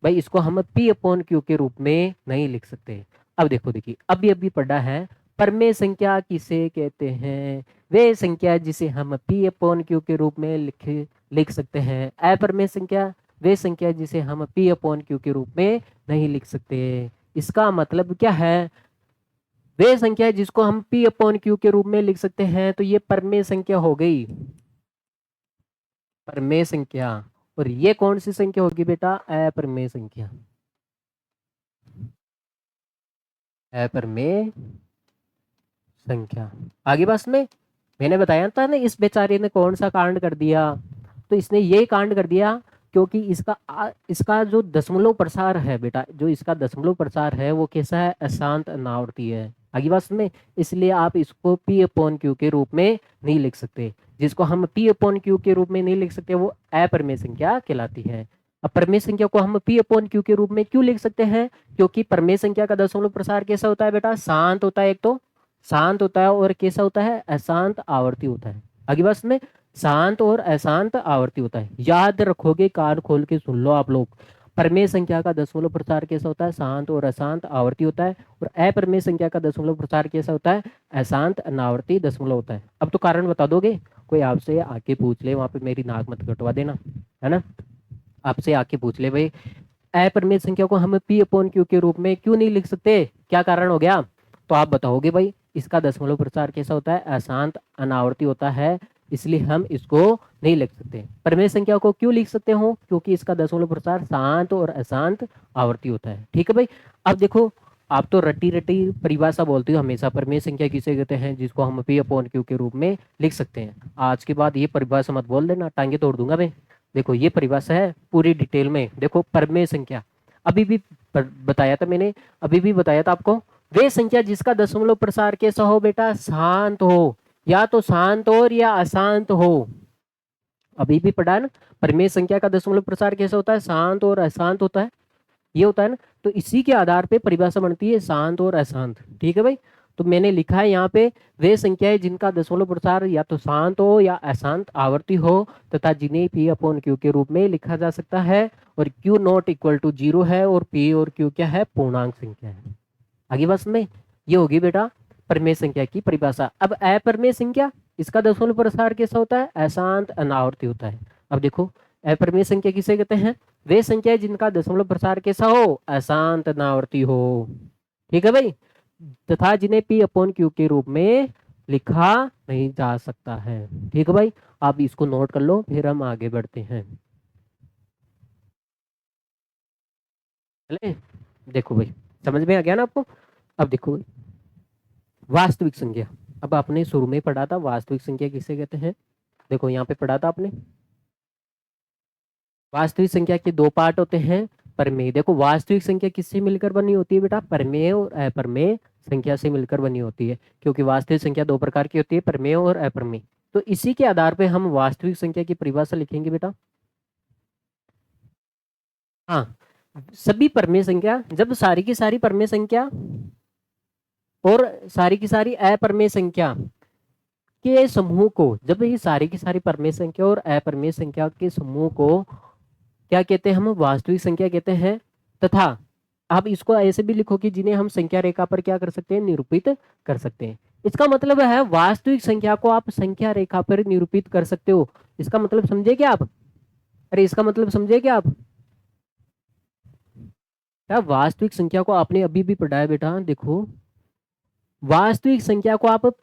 भाई, इसको हम पी अपॉन क्यू के रूप में नहीं लिख सकते। अब देखो, देखिए अभी अभी पढ़ा है, परमेय संख्या किसे कहते हैं, वे संख्या जिसे हम पी अपॉन क्यू के रूप में लिख सकते हैं। अपरमेय संख्या वे संख्या जिसे हम पी अपॉन क्यू के रूप में नहीं लिख सकते। इसका मतलब क्या है, वे संख्या जिसको हम पी अपॉन क्यू के रूप में लिख सकते हैं, तो ये परमेय संख्या हो गई, परमेय संख्या। और ये कौन सी संख्या होगी बेटा, अपरमेय संख्या, अपरमेय संख्या। आगे बस में मैंने बताया था ना इस बेचारे ने कौन सा कांड कर दिया, तो इसने ये कांड कर दिया क्योंकि इसका जो दशमलव प्रसार है बेटा, जो इसका दशमलव प्रसार है वो कैसा है, अशांत अनावर्ती है। आगे बस में, इसलिए आप इसको पी अपॉन क्यू के रूप में नहीं लिख सकते। जिसको हम पी अपॉन क्यू के रूप में नहीं लिख सकते वो अपरमेय संख्या कहलाती है। अब परमेय संख्या को हम पी अपॉन क्यू के रूप में क्यों लिख सकते हैं, क्योंकि परमेय संख्या का दशमलव प्रसार कैसा होता है बेटा, शांत होता है, एक तो शांत होता है और कैसा होता है, अशांत आवर्ती होता है। आगे बस में शांत और अशांत आवर्ती होता है, याद रखोगे, कान खोल के सुन लो आप लोग। परमेय संख्या का दशमलव प्रसार कैसा होता है? शांत और अशांत आवर्ती होता है। और अपरमेय संख्या का दशमलव प्रसार कैसा होता है? अशांत अनावर्ती दशमलव होता है। अब तो कारण बता दोगे? कोई आपसे आके पूछ ले, वहां पे मेरी नाक मत कटवा देना, है ना। आपसे आके पूछ ले भाई अपरिमेय संख्या को हम पी अपॉन क्यू के रूप में क्यों नहीं लिख सकते, क्या कारण हो गया? तो आप बताओगे भाई इसका दशमलव प्रसार कैसा होता है? अशांत अनावर्ती होता है, इसलिए हम इसको नहीं लिख सकते। परिमेय संख्या को क्यों लिख सकते हो? क्योंकि इसका दशमलव प्रसार शांत और अशांत आवर्ती होता है। ठीक है भाई। अब देखो आप तो रट्टी रट्टी परिभाषा बोलते हो हमेशा। परिमेय संख्या किसे कहते हैं? जिसको हम पी अपॉन क्यू के रूप में लिख सकते हैं। आज के बाद ये परिभाषा मत बोल देना, टांगे तोड़ दूंगा मैं। देखो ये परिभाषा है पूरी डिटेल में। देखो परिमेय संख्या अभी भी बताया था मैंने, अभी भी बताया था आपको, वे संख्या जिसका दशमलव प्रसार कैसा हो बेटा? शांत हो, या तो शांत हो या अशांत हो। अभी भी पढ़ा ना, परिमेय संख्या का दशमलव प्रसार कैसा होता है? शांत और अशांत होता है, ये होता है ना। तो इसी के आधार पे परिभाषा बनती है शांत और अशांत। ठीक है भाई। तो मैंने लिखा है यहाँ पे वे संख्याएं जिनका दशमलव प्रसार या तो शांत हो या अशांत आवर्ती हो तथा जिन्हें पी अपॉन क्यू के रूप में लिखा जा सकता है, और क्यू नॉट इक्वल टू 0 है, और पी और क्यू क्या है? पूर्णांक संख्या है। आगे बस में ये होगी बेटा परिमेय संख्या की परिभाषा। अब अपरिमेय संख्या, इसका दशमलव प्रसार कैसा होता है? अशांत अनावर्ती होता है। अब देखो अपरिमेय संख्या किसे कहते हैं? वे संख्या जिनका दशमलव प्रसार कैसा हो? अशांत अनावर्ती हो। ठीक है भाई। तथा जिन्हें पी अपॉन क्यू के रूप में लिखा नहीं जा सकता है। ठीक है भाई। आप इसको नोट कर लो, फिर हम आगे बढ़ते हैं। चले, देखो भाई समझ में आ गया ना आपको। अब देखो वास्तविक संख्या, अब आपने शुरू में पढ़ा था वास्तविक संख्या किसे कहते हैं। देखो यहाँ पे पढ़ा था आपने, वास्तविक संख्या के दो पार्ट होते हैं। परमेय, देखो वास्तविक संख्या किससे मिलकर बनी होती है बेटा? परमेय और अपरमेय संख्या से मिलकर बनी होती है। क्योंकि वास्तविक संख्या दो प्रकार की होती है, परमेय और अपरमेय। तो इसी के आधार पे हम वास्तविक संख्या की परिभाषा लिखेंगे बेटा। हाँ, सभी परमेय संख्या, जब सारी की सारी परमेय संख्या और सारी की सारी अपरमेय संख्या के समूह को, जब ये सारी की सारी परमेय संख्या और अपरमेय संख्या के समूह को क्या कहते हैं? हम वास्तविक संख्या कहते हैं। तथा आप इसको ऐसे भी लिखो कि जिन्हें हम संख्या रेखा पर क्या कर सकते हैं? निरूपित कर सकते हैं। इसका मतलब है वास्तविक संख्या को आप संख्या रेखा पर निरूपित कर सकते हो। इसका मतलब समझे क्या आप? अरे इसका मतलब समझे क्या आप? क्या वास्तविक संख्या को आपने अभी भी पढ़ा है बेटा। देखो वास्तविक संख्या को आप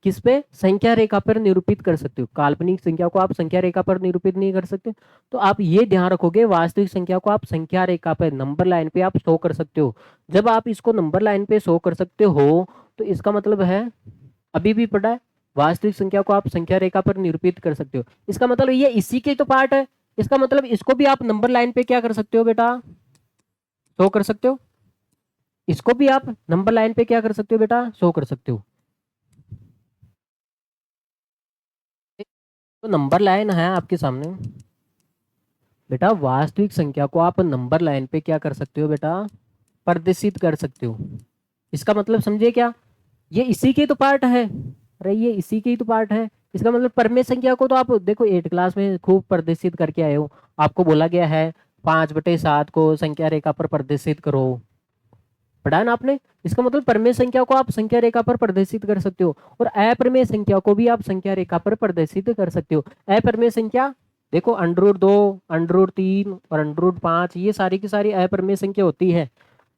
किस पे? संख्या रेखा पर निरूपित कर सकते हो। काल्पनिक संख्या को आप संख्या रेखा पर निरूपित नहीं कर सकते। तो आप ये ध्यान रखोगे वास्तविक संख्या को आप संख्या रेखा पर नंबर लाइन पे आप शो कर सकते हो। जब आप इसको नंबर लाइन पे शो कर सकते हो तो इसका मतलब है, अभी भी पढ़ा है, वास्तविक संख्या को आप संख्या रेखा पर निरूपित कर सकते हो। इसका मतलब ये इसी के तो पार्ट है। इसका मतलब इसको भी आप नंबर लाइन पे क्या कर सकते हो बेटा? शो कर सकते हो। इसको भी आप नंबर लाइन पे क्या कर सकते हो बेटा? शो कर सकते हो। तो नंबर लाइन है आपके सामने बेटा। वास्तविक संख्या को आप नंबर लाइन पे क्या कर सकते हो बेटा? प्रदर्शित कर सकते हो। इसका मतलब समझे क्या? ये इसी के तो पार्ट है। अरे ये इसी के ही तो पार्ट है। इसका मतलब परमेय संख्या को तो आप देखो 8 क्लास में खूब प्रदर्शित करके आए हो। आपको बोला गया है 5/7 को संख्या रेखा पर प्रदर्शित करो, पढ़ा है ना आपने। इसका मतलब परमेय संख्या को आप संख्या रेखा पर प्रदर्शित कर सकते हो, और अपरमेय संख्या को भी आप संख्या रेखा पर प्रदर्शित कर सकते हो। अपरमेय संख्या देखो √2, √3 और √5, ये सारी की सारी अपरमेय संख्या होती है।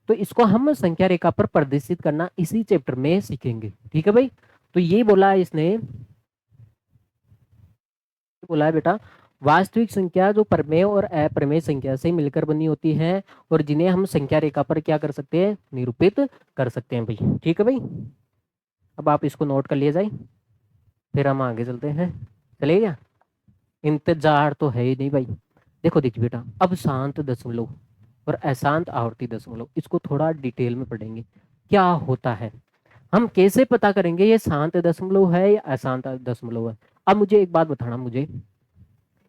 तो इसको हम संख्या रेखा पर प्रदर्शित करना इसी चैप्टर में सीखेंगे। ठीक है भाई। तो ये बोला है इसने, बोला है बेटा वास्तविक संख्या जो परमेय और अप्रमेय संख्या से मिलकर बनी होती है, और जिन्हें हम संख्या रेखा पर क्या कर सकते हैं? निरूपित कर सकते हैं भाई। ठीक है भाई। अब आप इसको नोट कर लिए जाए, फिर हम आगे चलते हैं। चलेगा? इंतजार तो है ही नहीं भाई। देखो देखिए बेटा, अब शांत दशमलव और अशांत आवर्ती दशमलव, इसको थोड़ा डिटेल में पढ़ेंगे क्या होता है। हम कैसे पता करेंगे ये शांत दशमलव है या अशांत दशमलव है? अब मुझे एक बात बताना, मुझे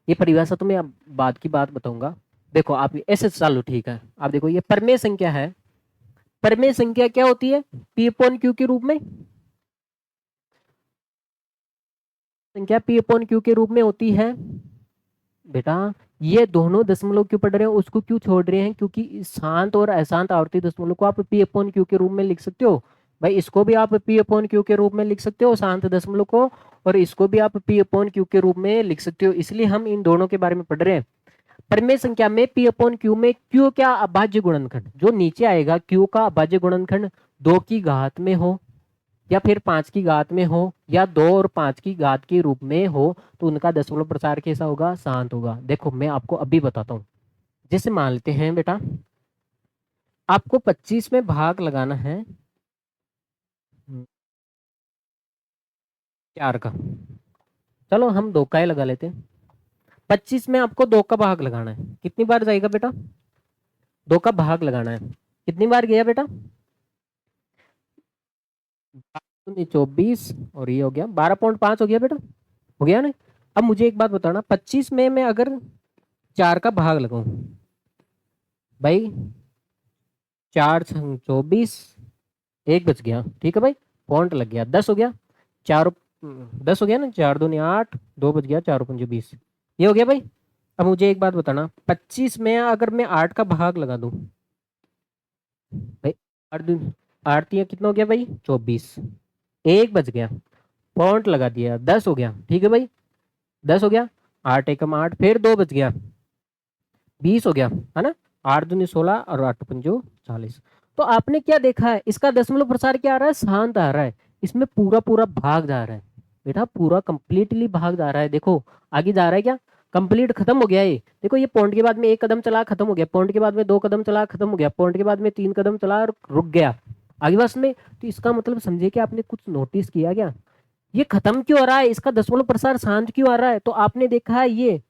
ये परिभाषा तो मैं अब बाद की बात बताऊंगा। देखो आप ऐसे चालो, ठीक है। आप देखो ये परमेय संख्या है। परमेय संख्या क्या होती है? पी अपॉन क्यू के रूप में, संख्या पी अपॉन क्यू के रूप में होती है बेटा। ये दोनों दशमलव क्यों पढ़ रहे हैं, उसको क्यों छोड़ रहे हैं, क्योंकि शांत और अशांत आवर्ती दशमलव को आप पी अपॉन क्यू के रूप में लिख सकते हो। भाई इसको भी आप पी अपॉन क्यू के रूप में लिख सकते हो शांत दशमलव को, और इसको भी आप पी अपॉन क्यू के रूप में लिख सकते हो, इसलिए हम इन दोनों के बारे में पढ़ रहे हैं। परिमेय संख्या में पी अपॉन क्यू में क्यू क्या अभाज्य गुणनखंड जो नीचे आएगा, क्यू का अभाज्य गुणनखंड 2 की घात में हो या फिर 5 की घात में हो या 2 और 5 की घात के रूप में हो, तो उनका दशमलव प्रसार कैसा होगा, शांत होगा। देखो मैं आपको अभी बताता हूँ। जैसे मान लेते हैं बेटा आपको 25 में भाग लगाना है 4 का, चलो हम 2 का ही लगा लेते हैं। 25 में आपको 2 का भाग लगाना है, कितनी बार जाएगा बेटा, 2 का भाग लगाना है, कितनी बार गया बेटा, 24 और ये हो गया 12.5 हो गया बेटा, हो गया ना। अब मुझे एक बात बताना, 25 में मैं अगर 4 का भाग लगाऊं, भाई 4 छंग 24, 1 बच गया, ठीक है भाई, पॉइंट लग गया, 10 हो गया, 4 10 हो गया ना, 4 दूनी 8, 2 बच गया, 4 पंजे 20, ये हो गया भाई। अब मुझे एक बात बताना, 25 में अगर मैं 8 का भाग लगा दूं, भाई 8 दूनी 8 दिया कितना हो गया भाई 24, 1 बच गया, पॉइंट लगा दिया, 10 हो गया, ठीक है भाई, 10 हो गया, 8 एकम 8, फिर 2 बच गया, 20 हो गया, है ना, 8 दूनी 16 और 8 पंजो 40। तो आपने क्या देखा है, इसका दशमलव प्रसार क्या आ रहा है, शांत आ रहा है, इसमें पूरा पूरा भाग जा रहा है बेटा, पूरा कंप्लीटली भाग जा रहा है। देखो आगे जा रहा है क्या, कंप्लीट खत्म हो गया ये, देखो ये पॉइंट के बाद में 1 कदम चला खत्म हो गया, पॉइंट के बाद में 2 कदम चला खत्म हो गया, पॉइंट के बाद में 3 कदम चला और रुक गया आगे बस में। तो इसका मतलब समझे कि आपने कुछ नोटिस किया क्या, ये खत्म क्यों हो रहा है, इसका दशमलव प्रसार शांत क्यों आ रहा है। तो आपने देखा है ये,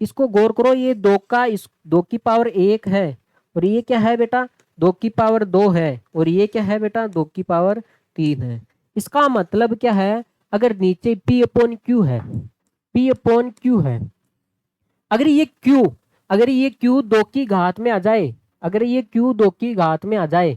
इसको गौर करो, ये 2 का इस 2 की पावर 1 है, और ये क्या है बेटा 2 की पावर 2 है, और ये क्या है बेटा 2 की पावर 3 है। इसका मतलब क्या है, अगर नीचे पी अपॉन क्यू है, पी अपॉन क्यू है, अगर ये क्यू, अगर ये क्यू 2 की घात में आ जाए, अगर ये क्यू 2 की घात में आ जाए,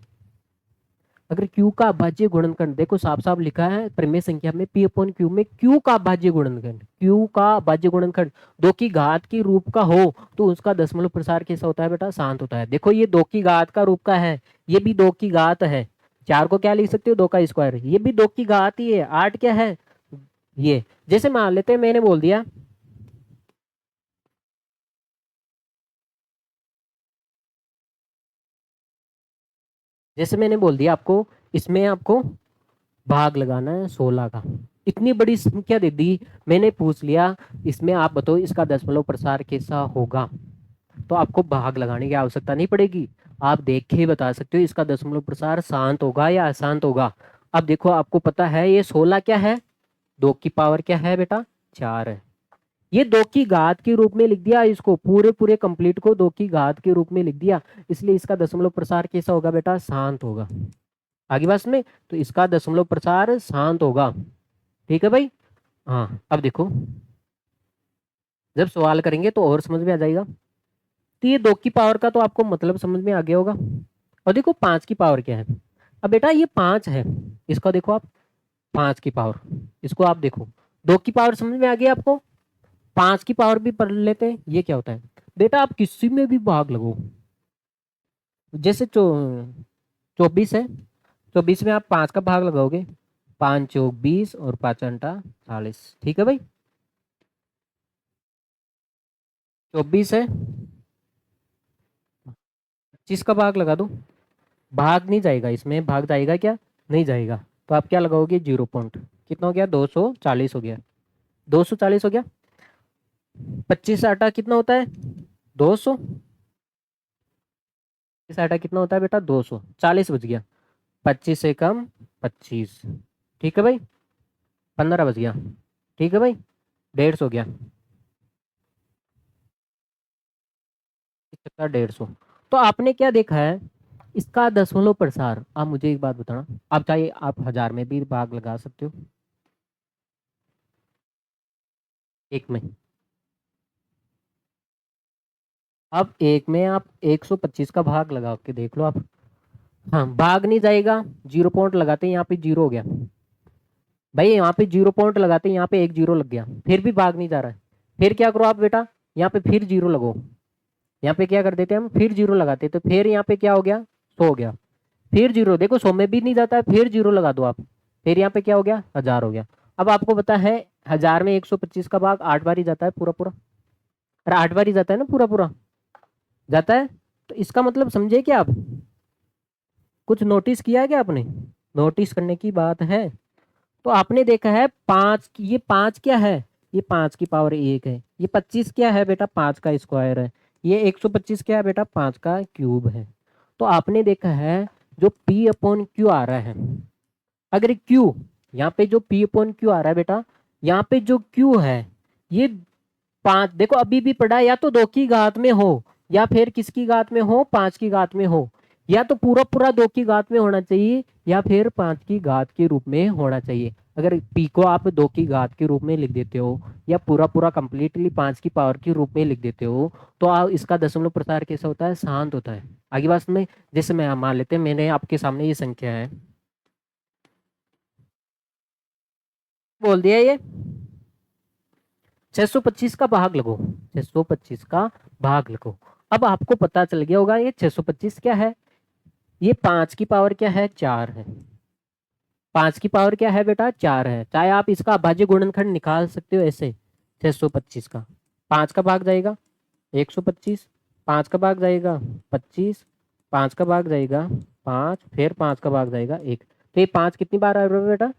अगर Q का अभाज्य गुणनखंड, देखो साफ साफ लिखा है परिमेय संख्या में P अपॉन Q में Q का अभाज्य गुणनखंड, Q का अभाज्य गुणनखंड 2 की घात की रूप का हो, तो उसका दशमलव प्रसार कैसा होता है बेटा, शांत होता है। देखो ये 2 की घात का रूप का है, ये भी 2 की घात है, 4 को क्या लिख सकते हो 2 का स्क्वायर, ये भी 2 की घात ही है, 8 क्या है ये। जैसे मान लेते हैं मैंने बोल दिया जैसे मैंने बोल दिया आपको, इसमें आपको भाग लगाना है 16 का, इतनी बड़ी संख्या दे दी, मैंने पूछ लिया इसमें आप बताओ इसका दशमलव प्रसार कैसा होगा, तो आपको भाग लगाने की आवश्यकता नहीं पड़ेगी, आप देख के ही बता सकते हो इसका दशमलव प्रसार शांत होगा या अशांत होगा। अब देखो आपको पता है ये 16 क्या है, 2 की पावर क्या है बेटा 4 है, ये 2 की घात के रूप में लिख दिया, इसको पूरे पूरे कंप्लीट को 2 की घात के रूप में लिख दिया, इसलिए इसका दशमलव प्रसार कैसा होगा बेटा, शांत होगा आगे बस में। तो इसका दशमलव प्रसार शांत होगा, ठीक है भाई। हाँ अब देखो जब सवाल करेंगे तो और समझ में आ जाएगा। तो ये 2 की पावर का तो आपको मतलब समझ में आ गया होगा, और देखो 5 की पावर क्या है। अब बेटा ये 5 है, इसका देखो आप 5 की पावर, इसको आप देखो 2 की पावर समझ में आ गया आपको, 5 की पावर भी पढ़ लेते हैं ये क्या होता है। बेटा आप किसी में भी भाग लगो, जैसे 24 है, 24 में आप 5 का भाग लगाओगे, 5 चौक 20 और 5 अंटा 40, ठीक है भाई। 24 है, 25 का भाग लगा दो, भाग नहीं जाएगा इसमें, भाग जाएगा क्या, नहीं जाएगा, तो आप क्या लगाओगे 0 पॉइंट, कितना हो गया 240 हो गया, 240 हो गया। 25 आटा कितना होता है 200, 25 आटा कितना होता है बेटा 200, 40 बच गया, 25 से कम 25, ठीक है भाई, 15 बच गया, ठीक है भाई, 150 हो गया, 150। तो आपने क्या देखा है, इसका दशमलव प्रसार, आप मुझे एक बात बताना, आप चाहे आप 1000 में भी भाग लगा सकते हो, एक में, अब एक में आप 125 का भाग लगा के देख लो आप, हाँ भाग नहीं जाएगा, 0 पॉइंट लगाते हैं यहाँ पे 0 हो गया भाई, यहाँ पे 0 पॉइंट लगाते हैं यहाँ पे 1 0 लग गया, फिर भी भाग नहीं जा रहा है, फिर क्या करो आप बेटा, यहाँ पे फिर जीरो लगो, यहाँ पे क्या कर देते हैं हम, फिर जीरो लगाते, तो फिर यहाँ पे क्या हो गया, 100 हो गया, फिर जीरो, देखो 100 में भी नहीं जाता है, फिर जीरो लगा दो आप, फिर यहाँ पे क्या हो गया, 1000 हो गया। अब आपको पता है 1000 में 125 का भाग 8 बार ही जाता है पूरा पूरा, अरे 8 बार ही जाता है ना पूरा पूरा, जाता है। तो इसका मतलब समझे क्या आप, कुछ नोटिस किया है क्या आपने, नोटिस करने की बात है। तो आपने देखा है 5, ये 5 क्या है, ये 5 की पावर 1 है, ये 25 क्या है बेटा, 5 का स्क्वायर है, ये 125 क्या है बेटा, 5 का क्यूब है। तो आपने देखा है जो P अपॉन क्यू आ रहा है, अगर Q यहाँ पे जो P अपॉन क्यू आ रहा है बेटा, यहाँ पे जो Q है ये 5, देखो अभी भी पढ़ा, या तो 2 की घात में हो या फिर किसकी घात में हो, 5 की घात में हो, या तो पूरा पूरा 2 की घात में होना चाहिए या फिर 5 की घात के रूप में होना चाहिए। अगर P को आप 2 की घात के रूप में लिख देते हो या पूरा पूरा कंप्लीटली 5 की पावर के रूप में लिख देते हो, तो आप इसका दशमलव प्रसार कैसा होता है, शांत होता है। आगे बात में, जैसे मैं मान लेते हैं मैंने आपके सामने ये संख्या है, बोल दिया ये 625 का भाग लगो, 625 का भाग लगो। अब आपको पता चल गया होगा ये 625 क्या है, ये 5 की पावर क्या है, 4 है, 5 की पावर क्या है बेटा, 4 है। चाहे आप इसका अभाज्य गुणनखंड निकाल सकते हो ऐसे, 625 का 5 का भाग जाएगा 125, 5 का भाग जाएगा 25, 5 का भाग जाएगा 5, फिर 5 का भाग जाएगा 1। तो ये 5 कितनी बार आ रहा है बेटा,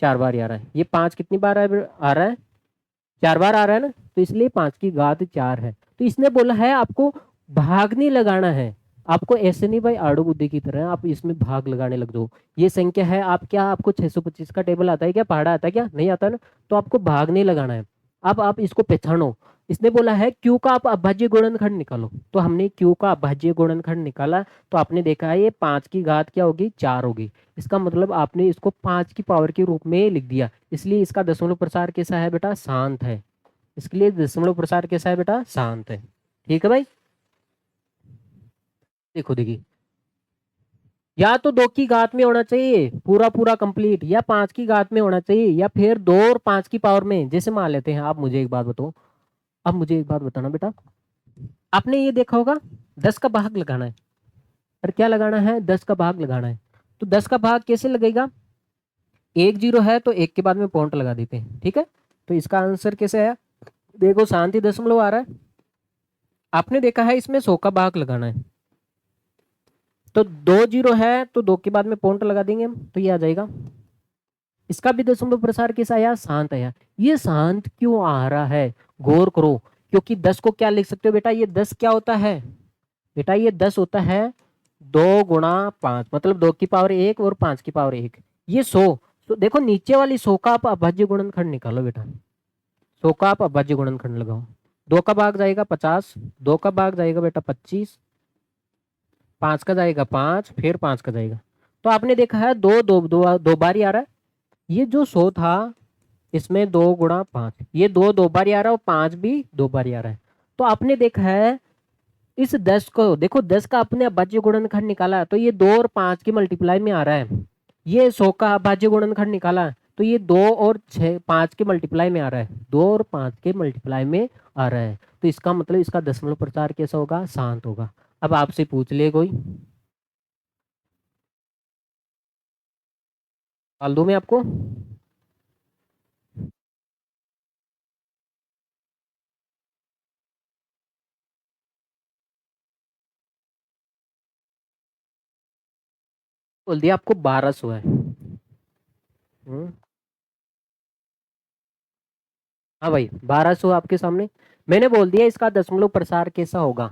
4 बार ही आ रहा है। ये 5 कितनी बार आ रहा है, 4 बार आ रहा है ना, तो इसलिए 5 की घात 4 है। तो इसने बोला है आपको भाग नहीं लगाना है, आपको ऐसे नहीं भाई आड़ू बुद्धि की तरह आप इसमें भाग लगाने लग जाओ। ये संख्या है, आप क्या, आपको 625 का टेबल आता है क्या, पहाड़ा आता है क्या, नहीं आता ना, तो आपको भाग नहीं लगाना है। अब आप इसको पहचानो, इसने बोला है क्यू का आप अभाज्य गुणनखंड निकालो, तो हमने क्यू का अभाज्य गुणनखंड निकाला, तो आपने देखा है ये 5 की घात क्या होगी, 4 होगी। इसका मतलब आपने इसको 5 की पावर के रूप में लिख दिया, इसलिए इसका दशमलव प्रसार कैसा है बेटा, शांत है। इसके लिए दशमलव प्रसार कैसा है बेटा, शांत है। ठीक है भाई, देखो देखिए, या तो 2 की घात में होना चाहिए पूरा पूरा कंप्लीट, या 5 की घात में होना चाहिए, या फिर 2 और 5 की पावर में। जैसे मान लेते हैं, आप मुझे एक बात बताओ, अब मुझे एक बात बताना बेटा, आपने ये देखा होगा 10 का भाग लगाना है, और क्या लगाना है, 10 का भाग लगाना है। तो 10 का भाग कैसे लगेगा, 1 0 है तो 1 के बाद में पॉइंट लगा देते हैं, ठीक है। तो इसका आंसर कैसे है, देखो शांति दशमलव आ रहा है। आपने देखा है इसमें 100 का भाग लगाना है, तो 2 0 है तो 2 के बाद में पॉइंट लगा देंगे हम, तो ये आ जाएगा। इसका भी दशमलव प्रसार कैसा आया, शांत आया। ये शांत क्यों आ रहा है, गौर करो, क्योंकि 10 को क्या लिख सकते हो बेटा, ये 10 क्या होता है बेटा, ये 10 होता है 2 गुणा 5, मतलब 2 की पावर 1 और 5 की पावर 1, ये 100। तो देखो नीचे वाली 100 का आप अभाज्य गुणनखंड निकालो बेटा, 100 का आप अभाज्य गुणनखंड लगाओ, 2 का भाग जाएगा 50, 2 का भाग जाएगा बेटा 25, 5 का जाएगा 5, फिर 5 का जाएगा। तो आपने देखा है दो दो दो, दो बार ही आ रहा है, ये जो 100 था इसमें 2 गुणा 5, ये 2 बार ही आ रहा है और 5 भी 2 बार ही आ रहा है। तो आपने देखा है इस 10 को, देखो 10 का अपने अभाज्य गुणनखंड निकाला तो ये 2 और 5 की मल्टीप्लाई में आ रहा है, ये 100 का अभाज्य गुणनखंड निकाला तो ये 2 और 6 5 के मल्टीप्लाई में आ रहा है, 2 और 5 के मल्टीप्लाई में आ रहा है। तो इसका मतलब इसका दशमलव प्रसार कैसा होगा, शांत होगा। अब आपसे पूछ ले कोई, डाल दूं मैं आपको, बोल दिया आपको 1200 है। हाँ भाई 1200 आपके सामने, मैंने बोल दिया इसका दशमलव प्रसार कैसा होगा।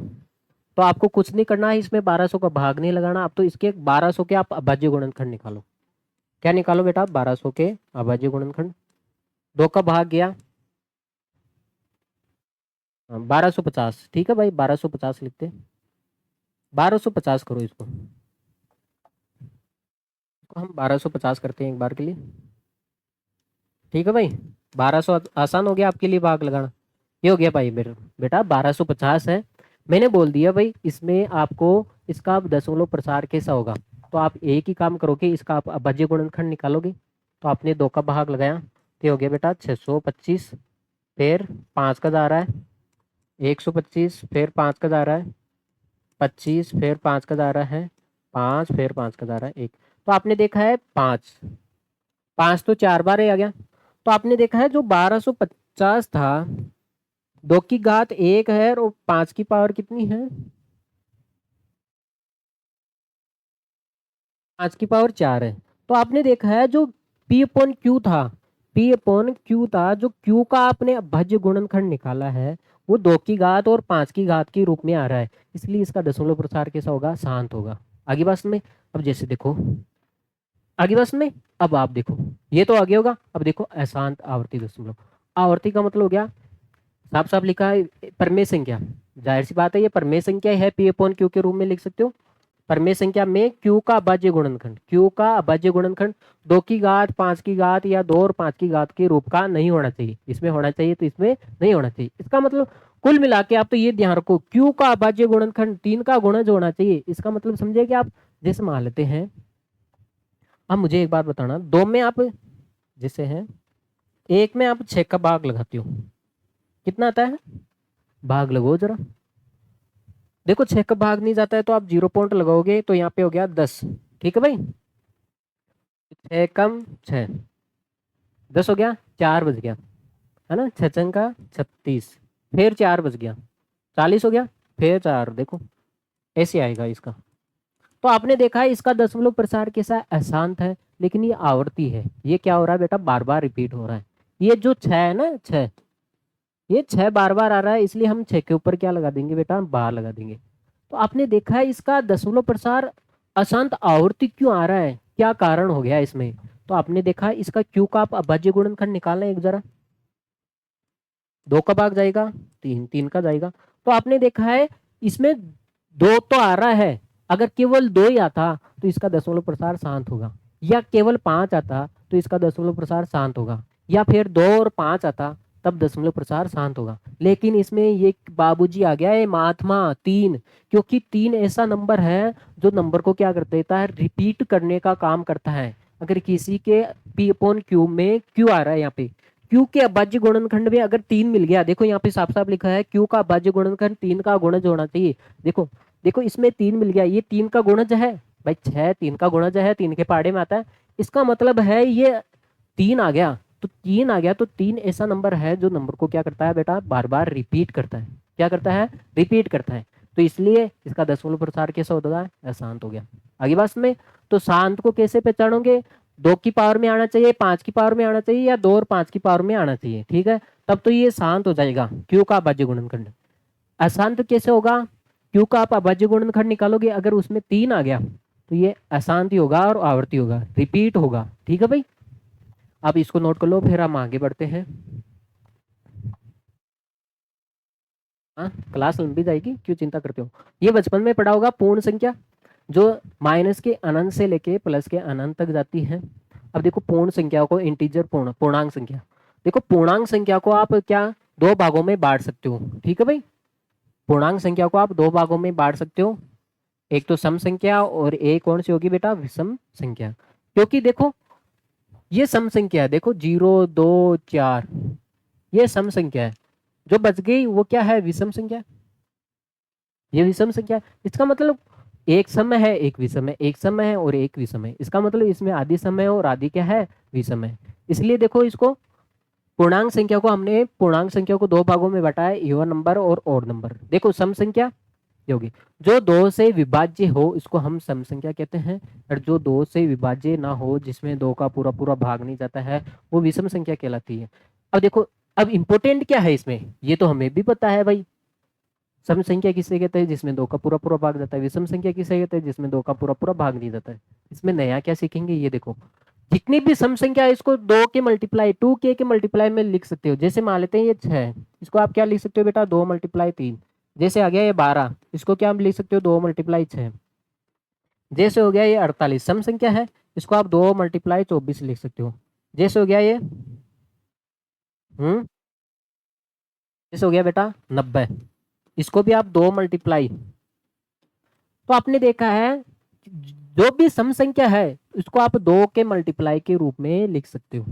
तो आपको कुछ नहीं करना है, इसमें 1200 का भाग नहीं लगाना, आप तो इसके 1200 के आप अभाज्य गुणनखंड निकालो। क्या निकालो बेटा, 1200 के अभाज्य गुणनखंड, 2 का भाग गया 1250, ठीक है भाई 1250 लिखते, 1250 करो इसको, हम 1250 करते हैं एक बार के लिए, ठीक है भाई। 1200 आसान हो गया आपके लिए भाग लगाना, ये हो गया भाई बेटा, बेटा 1250 है। मैंने बोल दिया भाई इसमें आपको इसका दशमलव प्रसार कैसा होगा, तो आप एक ही काम करोगे, इसका आप अभाज्य गुणनखंड निकालोगे। तो आपने 2 का भाग लगाया, तो ये हो गया बेटा 625, फिर 5 का जा रहा है 125 फिर 5 का जा रहा है 25 फिर 5 का जा रहा है 5 फिर 5 का जा रहा है 1। तो आपने देखा है 5 5 तो 4 बार ही आ गया। तो आपने देखा है जो 1250 था 2 की घात 1 है और 5 की पावर कितनी है 5 की पावर 4 है। तो आपने देखा है जो P अपॉन क्यू था P अपॉन क्यू था जो Q का आपने अभाज्य गुणनखंड निकाला है वो 2 की घात और 5 की घात के रूप में आ रहा है, इसलिए इसका दशमलव प्रसार कैसा होगा शांत होगा। आगे बात में अब जैसे देखो आगे बस में अब आप देखो ये तो आगे होगा। अब देखो अशांत आवर्ती दशमलव आवर्ती का मतलब हो गया साफ साफ लिखा है परमेय संख्या, जाहिर सी बात है ये परमेय संख्या है पी अपॉन क्यू के रूप में लिख सकते हो। परमेय संख्या में क्यू का अभाज्य गुणनखंड क्यू का अभाज्य गुणनखंड 2 की घात 5 की घात या 2 और 5 की घात के रूप का नहीं होना चाहिए, इसमें होना चाहिए तो इसमें नहीं होना चाहिए। इसका मतलब कुल मिला के आप तो ये ध्यान रखो क्यू का अभाज्य गुणनखंड 3 का गुणज होना चाहिए। इसका मतलब समझे कि आप जैसे मान लेते हैं, अब मुझे एक बात बताना, दो में आप जैसे हैं एक में आप 6 का भाग लगाते हो कितना आता है, भाग लगाओ जरा। देखो 6 का भाग नहीं जाता है तो आप 0 पॉइंट लगाओगे तो यहाँ पे हो गया 10। ठीक है भाई 6 कम 6 10 हो गया 4 बज गया है ना, 6 का 36 फिर 4 बज गया 40 हो गया फिर 4 देखो ऐसे आएगा इसका। तो आपने देखा है इसका दशमलव प्रसार कैसा अशांत है, लेकिन ये आवर्ती है, ये क्या हो रहा है बेटा बार बार रिपीट हो रहा है। ये जो 6 है ना 6 ये 6 बार बार आ रहा है इसलिए हम 6 के ऊपर क्या लगा देंगे बेटा बार लगा देंगे। तो आपने देखा है इसका दशमलव प्रसार अशांत आवर्ती क्यों आ रहा है, क्या कारण हो गया इसमें। तो आपने देखा इसका क्यू का आप अभाज्य गुणनखंड निकालना एक जरा, 2 का भाग जाएगा 3 3 का जाएगा। तो आपने देखा है इसमें 2 तो आ रहा है, अगर केवल 2 ही आता तो इसका दशमलव प्रसार शांत होगा, या केवल 5 आता तो इसका दशमलव प्रसार शांत होगा, या फिर 2 और 5 आता तब दशमलव प्रसार शांत होगा। लेकिन इसमें ये बाबूजी आ गया है महात्मा 3, क्योंकि 3 ऐसा नंबर है जो नंबर को क्या कर देता है रिपीट करने का काम करता है। अगर किसी के पी अपॉन क्यू में क्यू आ रहा है यहाँ पे क्यू के अभाज्य गुणनखंड में अगर 3 मिल गया, देखो यहाँ पे साफ साफ लिखा है क्यू का अभाज्य गुणनखंड 3 का गुणज होना चाहिए। देखो देखो इसमें 3 मिल गया, ये 3 का गुणज है भाई 6 3 का गुणज है 3 के पहाड़े में आता है, इसका मतलब है ये 3 आ गया। तो 3 आ गया तो 3 ऐसा नंबर है जो नंबर को क्या करता है बेटा बार बार रिपीट करता है, क्या करता है रिपीट करता है। तो इसलिए इसका दशमलव प्रसार कैसा होता है अशांत हो गया। आगे बात में तो शांत को कैसे पहचानोगे, 2 की पावर में आना चाहिए 5 की पावर में आना चाहिए या 2 और 5 की पावर में आना चाहिए, ठीक है तब तो ये शांत हो जाएगा क्यू का अभाज्य गुणनखंड। अशांत कैसे होगा, क्यू का आप अभाज्य गुणनखंड निकालोगे अगर उसमें 3 आ गया तो ये अशांत होगा और आवर्ती होगा रिपीट होगा। ठीक है भाई अब इसको नोट कर लो फिर हम आगे बढ़ते हैं। हाँ क्लास लंबी जाएगी क्यों चिंता करते हो, ये बचपन में पढ़ा होगा पूर्ण संख्या जो माइनस के अनंत से लेके प्लस के अनंत तक जाती है। अब देखो पूर्ण संख्या को इंटीजर पूर्णांक संख्या, देखो पूर्णांक संख्या को आप क्या 2 भागों में बांट सकते हो। ठीक है भाई पूर्णांक संख्या को आप 2 भागों में बांट सकते हो, एक तो सम संख्या और एक कौन सी होगी बेटा विषम संख्या। क्योंकि देखो ये सम संख्या है, देखो 0 2 4 ये सम संख्या है, जो बच गई वो क्या है विषम संख्या, ये विषम संख्या है। इसका मतलब एक सम है एक विषम है, एक सम है और एक विषम है, इसका मतलब इसमें आधी सम है और आधी क्या है विषम है। इसलिए देखो इसको पूर्णांक संख्या को हमने पूर्णांक संख्या को 2 भागों में बांटा है इवन नंबर और ओड नंबर। देखो सम संख्या होगी जो 2 से विभाज्य हो इसको हम सम संख्या कहते हैं, और जो 2 से विभाज्य ना हो जिसमें 2 का पूरा पूरा भाग नहीं जाता है वो विषम संख्या कहलाती है। अब देखो अब इंपॉर्टेंट क्या है इसमें, ये तो हमें भी पता है भाई, सम संख्या किसे कहते हैं जिसमें 2 का पूरा पूरा भाग जाता है, विषम संख्या किसे कहते हैं जिसमें 2 का पूरा पूरा भाग नहीं जाता है। इसमें नया क्या सीखेंगे, ये देखो जितनी भी सम संख्या है इसको 2 के मल्टीप्लाई 2k के मल्टीप्लाई में लिख सकते हो। जैसे मान लेते हैं ये 6 है, इसको आप क्या लिख सकते हो बेटा 2 मल्टीप्लाई 3। जैसे आ गया ये 12, इसको क्या आप लिख सकते हो 2 मल्टीप्लाई 6। जैसे हो गया ये 48 सम संख्या है, इसको आप 2 मल्टीप्लाई 24 लिख सकते हो। जैसे हो गया ये जैसे हो गया बेटा 90, इसको भी आप 2 मल्टीप्लाई। तो आपने देखा है जो भी सम संख्या है इसको आप 2 के मल्टीप्लाई के रूप में लिख सकते हो।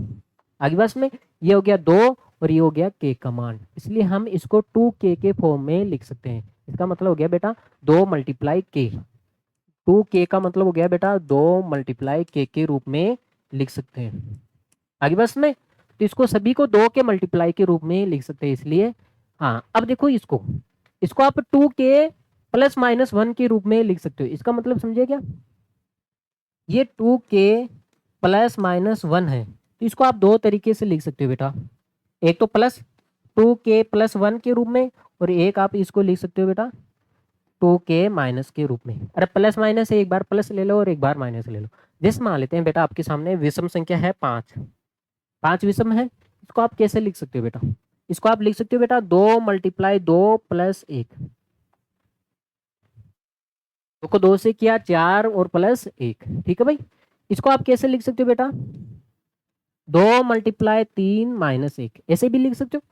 आगे बस में ये हो गया 2 और ये हो गया k कमांड, इसलिए हम इसको 2k के फॉर्म में लिख सकते हैं। इसका मतलब हो गया बेटा 2 मल्टीप्लाई k, 2k का मतलब हो गया बेटा 2 मल्टीप्लाई k के रूप में लिख सकते हैं। आगे बस में तो इसको सभी को 2 के मल्टीप्लाई के रूप में लिख सकते हैं, इसलिए हाँ। अब देखो इसको इसको आप 2k प्लस माइनस 1 के रूप में लिख सकते हो। इसका मतलब समझे क्या, ये 2k प्लस माइनस 1 है, तो इसको आप दो तरीके से लिख सकते हो बेटा। एक तो प्लस 2k प्लस 1 के रूप में, और एक आप इसको लिख सकते हो बेटा 2k माइनस के रूप में। अरे प्लस माइनस है, एक बार प्लस ले लो और एक बार माइनस ले लो। जैसे मान लेते हैं बेटा आपके सामने विषम संख्या है 5, 5 विषम है, इसको आप कैसे लिख सकते हो बेटा, इसको आप लिख सकते हो बेटा 2 मल्टीप्लाई 2 प्लस 1, 2 को 2 से किया 4 और प्लस 1, ठीक है भाई। इसको आप कैसे लिख सकते हो बेटा 2 मल्टीप्लाई 3 माइनस 1, ऐसे भी लिख सकते हो।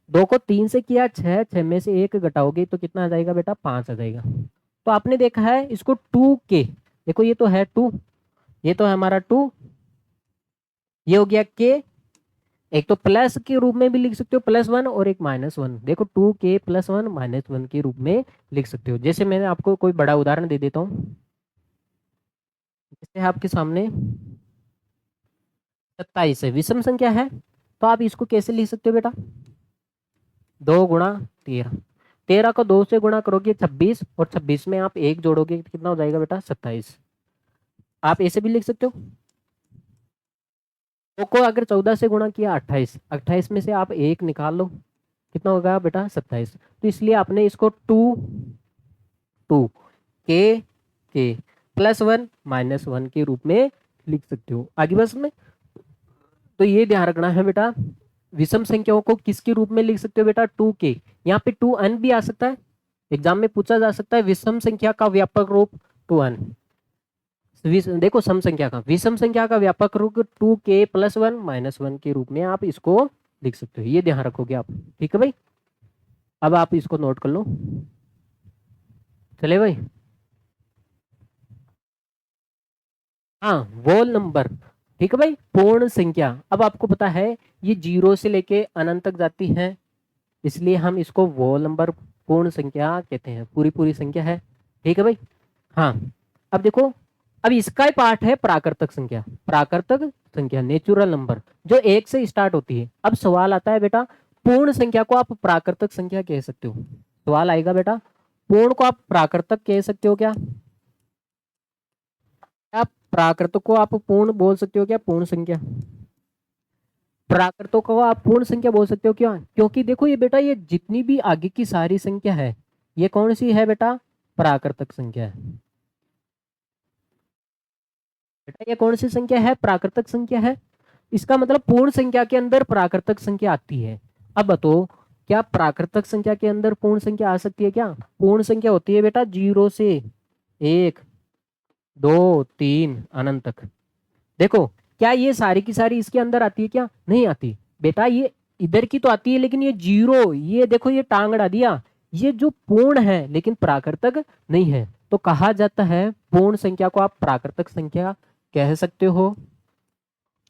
2 को 3 से किया 6, 6 में से 1 घटाओगे तो कितना आ जाएगा बेटा 5 आ जाएगा। तो आपने देखा है इसको 2k, देखो ये तो है 2, ये तो है हमारा 2, ये हो गया k। एक तो प्लस के रूप में भी लिख सकते हो +1, और एक -1, देखो 2k प्लस 1 माइनस 1 के रूप में लिख सकते हो। जैसे मैंने आपको कोई बड़ा उदाहरण दे देता हूँ, जैसे आपके सामने 27 है, विषम संख्या है, तो आप इसको कैसे लिख सकते हो बेटा 2 गुणा 13, 13 को 2 से गुणा करोगे 26, और 26 में आप 1 जोड़ोगे तो कितना हो जाएगा बेटा 27। आप ऐसे भी लिख सकते हो। 2 को अगर 14 से गुणा किया 28, 28 में से आप 1 निकाल लो, कितना होगा बेटा 27। तो इसलिए आपने इसको 2 के प्लस 1 माइनस 1 के रूप में लिख सकते हो। आगे बस में तो ये ध्यान रखना है बेटा, विषम संख्याओं को किसके रूप में लिख सकते हो बेटा 2k, यहाँ पे 2n भी आ सकता है, एग्जाम में पूछा जा सकता है विषम संख्या का व्यापक रूप 2n। देखो सम संख्या का, विषम संख्या का व्यापक रूप 2k प्लस 1 माइनस 1 के रूप में आप इसको लिख सकते हो, ये ध्यान रखोगे आप, ठीक है भाई। अब आप इसको नोट कर लो, चले भाई। हाँ वोल नंबर, ठीक है भाई, पूर्ण संख्या। अब आपको पता है ये 0 से लेके अनंत तक जाती है, इसलिए हम इसको वोल नंबर पूर्ण संख्या कहते हैं, पूरी पूरी संख्या है, ठीक है भाई। हाँ अब देखो, अब इसका ही पार्ट है प्राकृतिक संख्या, प्राकृतिक संख्या नेचुरल नंबर जो 1 से स्टार्ट होती है। अब सवाल आता है बेटा पूर्ण संख्या को आप प्राकृतिक संख्या कह सकते हो, सवाल आएगा बेटा पूर्ण को आप प्राकृतिक कह सकते हो क्या, आप प्राकृतिक को आप पूर्ण बोल सकते हो क्या, पूर्ण संख्या प्राकृतों को आप पूर्ण संख्या बोल सकते हो क्या, क्योंकि देखो ये बेटा ये जितनी भी आगे की सारी संख्या है ये कौन सी है बेटा प्राकृतिक संख्या है। बेटा ये कौन सी संख्या है प्राकृतिक संख्या है, इसका मतलब पूर्ण संख्या के अंदर प्राकृतिक संख्या आती है। अब बताओ क्या प्राकृतिक संख्या के अंदर पूर्ण संख्या आ सकती है क्या, पूर्ण संख्या होती है बेटा 0 से 1 2 3 अनंत तक। देखो क्या ये सारी की सारी इसके अंदर आती है क्या, नहीं आती बेटा, ये इधर की तो आती है लेकिन ये 0, ये देखो ये टांग अड़ा दिया, ये जो पूर्ण है लेकिन प्राकृतिक नहीं है, तो कहा जाता है पूर्ण संख्या को आप प्राकृतिक संख्या कह सकते हो,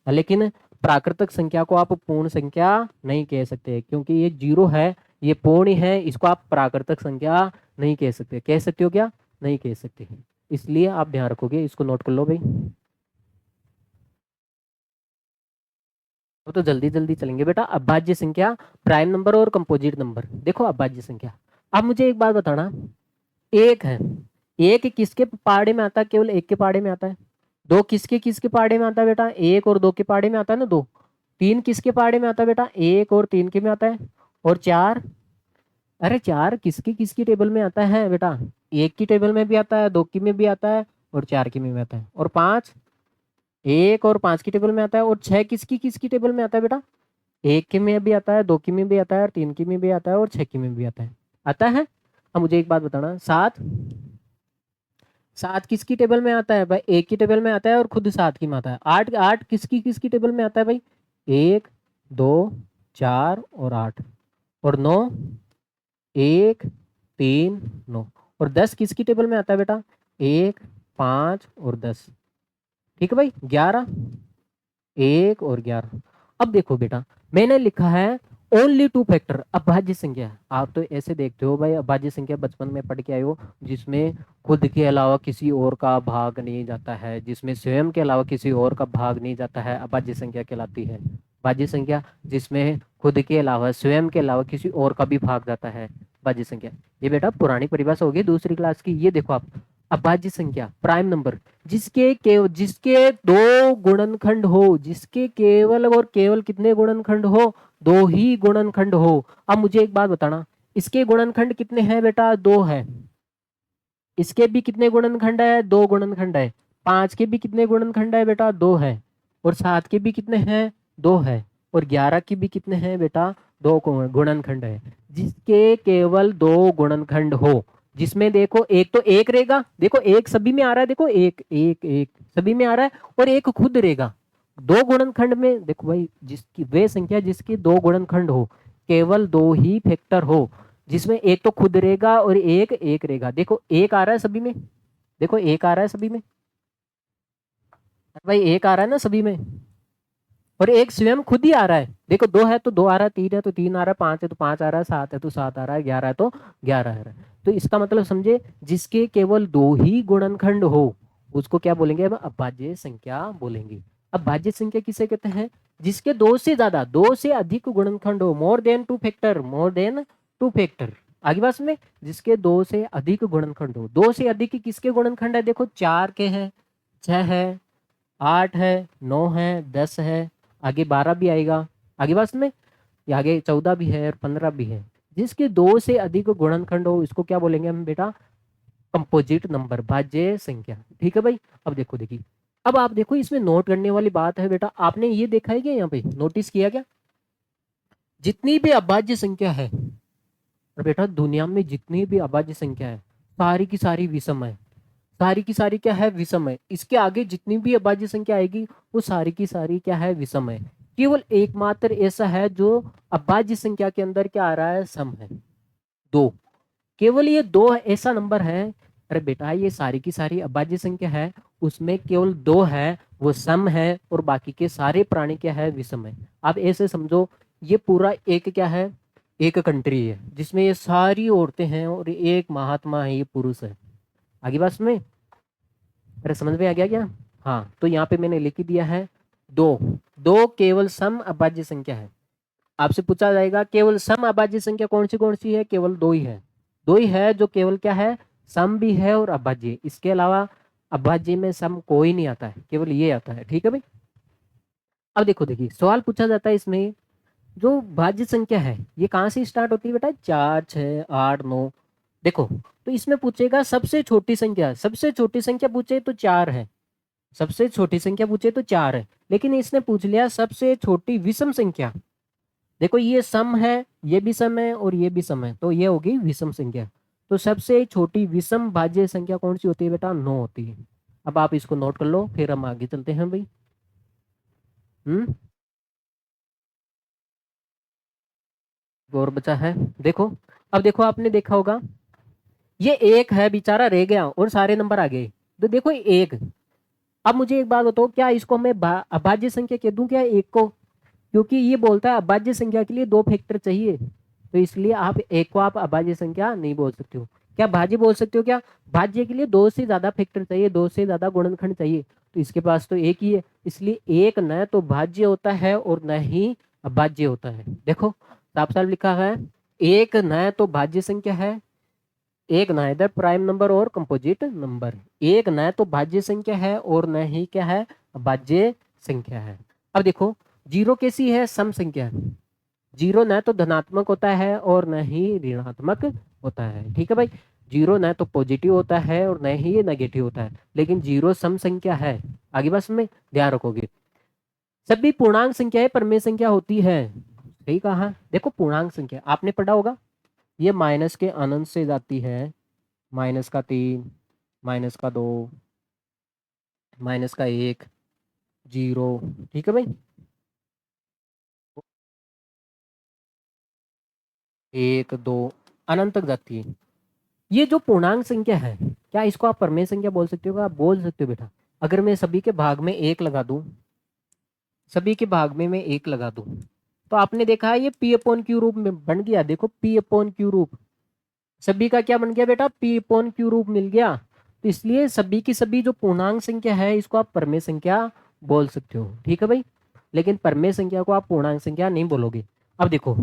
लेकिन प्राकृतिक संख्या को आप पूर्ण संख्या नहीं कह सकते, क्योंकि ये 0 है, ये पूर्ण है, इसको आप प्राकृतिक संख्या नहीं कह सकते। कह सकते हो क्या, नहीं कह सकते, इसलिए आप ध्यान रखोगे, इसको नोट कर लो भाई। वो तो जल्दी जल्दी चलेंगे बेटा। अभाज्य संख्या, प्राइम नंबर और कंपोजिट नंबर। देखो अभाज्य संख्या, अब मुझे एक बात बताना, एक है, एक किसके पहाड़े में आता है, केवल एक के पहाड़े में आता है। दो किसके किसके पहाड़े में आता है बेटा, एक और दो के पहाड़े में आता है ना दो। तीन किसके पहाड़े में आता है बेटा, एक और तीन के में आता है। और चार, अरे चार किसकी किसकी टेबल में आता है बेटा, एक की टेबल में भी आता है, दो की में भी आता है, और चार की में भी आता है। और पांच, एक और पांच की टेबल में आता है। और छह किसकी किसकी टेबल में आता है बेटा, एक की में भी आता है, दो की में भी आता है, और तीन की में भी आता है, और छह की में भी आता है। अब मुझे एक बात बताना, सात, सात किसकी टेबल में आता है भाई, एक की टेबल में आता है और खुद सात की में आता है। आठ, आठ किसकी किसकी टेबल में आता है भाई, एक दो चार और आठ। और नौ, एक तीन नौ। और दस किसकी टेबल में आता है बेटा, एक पाँच और 10, ठीक है भाई। 11, एक और 11। अब देखो बेटा मैंने लिखा है ओनली टू फैक्टर अभाज्य संख्या। आप तो ऐसे देखते हो भाई, अभाज्य संख्या बचपन में पढ़ के आए हो, जिसमें खुद के अलावा किसी और का भाग नहीं जाता है, जिसमें स्वयं के अलावा किसी और का भाग नहीं जाता है, अभाज्य संख्या कहलाती है। भाज्य संख्या जिसमें खुद के अलावा स्वयं के अलावा किसी और का भी भाग जाता है, भाज्य संख्या। ये बेटा पुरानी परिभाषा होगी दूसरी क्लास की। ये देखो आप, अभाज्य संख्या प्राइम नंबर जिसके दो गुणनखंड हो, जिसके केवल और केवल कितने गुणनखंड हो, दो ही गुणनखंड हो। अब मुझे एक बात बताना, इसके गुणनखंड कितने हैं बेटा? दो है। इसके भी कितने गुणनखंड है? दो गुणनखंड है। 5 के भी कितने गुणनखंड है बेटा? दो है। और 7 के भी कितने हैं? दो है। और 11 के भी कितने हैं बेटा? दो गुणनखंड है। जिसके केवल दो गुणनखंड हो, जिसमें देखो एक तो एक रहेगा, देखो एक सभी में आ रहा है, देखो एक एक एक सभी में आ रहा है, और एक खुद रहेगा। दो गुणनखंड में देखो भाई, जिसकी वे संख्या जिसकी दो गुणनखंड हो, केवल दो ही फैक्टर हो, जिसमें एक तो खुद रहेगा और एक एक रहेगा। देखो एक आ रहा है सभी में, देखो एक आ रहा है सभी में भाई, एक आ रहा है ना सभी में, और एक स्वयं खुद ही आ रहा है। देखो दो है तो दो आ रहा है, तीन है तो तीन आ रहा है, पांच है तो पांच आ रहा है, सात है तो सात आ रहा है, 11 है तो 11 आ रहा है। तो इसका मतलब समझे, जिसके केवल दो ही गुणनखंड हो उसको क्या बोलेंगे? अब अभाज्य संख्या बोलेंगे। अब भाज्य संख्या किसे कहते हैं? जिसके दो से ज्यादा, दो से अधिक गुणनखंड हो, more than two factor, more than two factor. आगे बात में, जिसके दो से अधिक गुणनखंड हो। दो से अधिक किसके गुणनखंड है? देखो 4 के हैं, 6 है, 8 है, 9 है, 10 है, आगे 12 भी आएगा। आगे बात में, ये आगे 14 भी है और 15 भी है। जिसके दो से अधिक गुणनखंड हो इसको क्या बोलेंगे हम बेटा? कंपोजिट नंबर, भाज्य संख्या। ठीक है भाई। अब देखो, देखिए अब आप देखो, इसमें नोट करने वाली बात है बेटा, आपने ये देखा है क्या? यहाँ पे नोटिस किया क्या? जितनी भी अभाज्य संख्या है, और बेटा दुनिया में जितनी भी अभाज्य संख्या है, सारी की सारी विषम है। सारी की सारी क्या है? विषम है। इसके आगे जितनी भी अभाज्य संख्या आएगी वो सारी की सारी क्या है? विषम है। केवल एकमात्र ऐसा है जो अभाज्य संख्या के अंदर क्या आ रहा है? सम है। दो, केवल ये दो ऐसा नंबर है। अरे बेटा ये सारी की सारी अभाज्य संख्या है, उसमें केवल दो है वो सम है, और बाकी के सारे प्राणी क्या है? विषम है। आप ऐसे समझो, ये पूरा एक क्या है? एक कंट्री है जिसमें ये सारी औरतें हैं और एक महात्मा है, ये पुरुष है। आगे बात में, अरे समझ में आ गया क्या? हाँ, तो यहाँ पे मैंने लिख दिया है दो। दो केवल सम अभाज्य संख्या है। आपसे पूछा जाएगा केवल सम अभाज्य संख्या कौन सी है? केवल दो ही है। दो ही है जो केवल क्या है? सम भी है और अभाज्य। इसके अलावा अभाज्य में सम कोई नहीं आता है, केवल ये आता है। ठीक है भाई। अब देखो, देखिए सवाल पूछा जाता है इसमें, जो भाज्य संख्या है ये कहाँ से स्टार्ट होती है बेटा? 4, 6, 8, 9। देखो, तो इसमें पूछेगा सबसे छोटी संख्या, सबसे छोटी संख्या पूछे तो 4 है, सबसे छोटी संख्या पूछे तो 4 है। लेकिन इसने पूछ लिया सबसे छोटी विषम संख्या। देखो ये सम है, ये भी सम है और ये भी सम है, तो ये होगी विषम संख्या। तो सबसे छोटी विषम भाज्य संख्या कौन सी होती है बेटा? 9 होती है। अब आप इसको नोट कर लो, फिर हम आगे चलते हैं भाई। और बचा है, देखो। अब देखो, आपने देखा होगा ये एक है बेचारा रह गया और सारे नंबर आ गए। तो देखो एक, अब मुझे एक बात बताओ, क्या इसको मैं अभाज्य संख्या कह दूं क्या एक को? क्योंकि ये बोलता है अभाज्य संख्या के लिए दो फैक्टर चाहिए, तो इसलिए आप एक को आप अभाज्य संख्या नहीं बोल सकते हो। क्या भाज्य बोल सकते हो क्या? भाज्य के लिए दो से ज्यादा फैक्टर चाहिए, दो से ज्यादा गुणनखंड चाहिए, तो इसके पास तो एक ही है। इसलिए एक न तो भाज्य होता है और न ही अभाज्य होता है। देखो साफ साफ लिखा है, एक न तो भाज्य संख्या है, एक ना इधर प्राइम नंबर और कंपोजिट नंबर। एक न तो भाज्य संख्या है और न ही क्या है? भाज्य संख्या है। अब देखो, जीरो कैसी है? सम संख्या है। जीरो न तो धनात्मक होता है और न ही ऋणात्मक होता है। ठीक है भाई। जीरो न तो पॉजिटिव होता है और न ही ये नेगेटिव होता है, लेकिन जीरो सम संख्या है। आगे बस में ध्यान रखोगे, सभी पूर्णांक संख्याएं परमेय संख्या होती है। सही कहा। देखो पूर्णांक संख्या आपने पढ़ा होगा, ये माइनस के अनंत से जाती है, -3, -2, -1, 0। ठीक है भाई, 1, 2 अनंत तक जाती है। ये जो पूर्णांक संख्या है, क्या इसको आप परमेय संख्या बोल सकते हो? आप बोल सकते हो बेटा। अगर मैं सभी के भाग में एक लगा दूं, सभी के भाग में मैं एक लगा दूं, तो आपने देखा है ये पी अपॉन क्यू रूप में बन गया। देखो पी अपॉन क्यू रूप सभी का क्या बन गया बेटा, पी अपॉन क्यू रूप मिल गया। तो इसलिए सभी की सभी जो पूर्णांक संख्या है इसको आप परमेय संख्या बोल सकते हो, ठीक है भाई। लेकिन परमेय संख्या को आप पूर्णांक संख्या नहीं बोलोगे। अब देखो,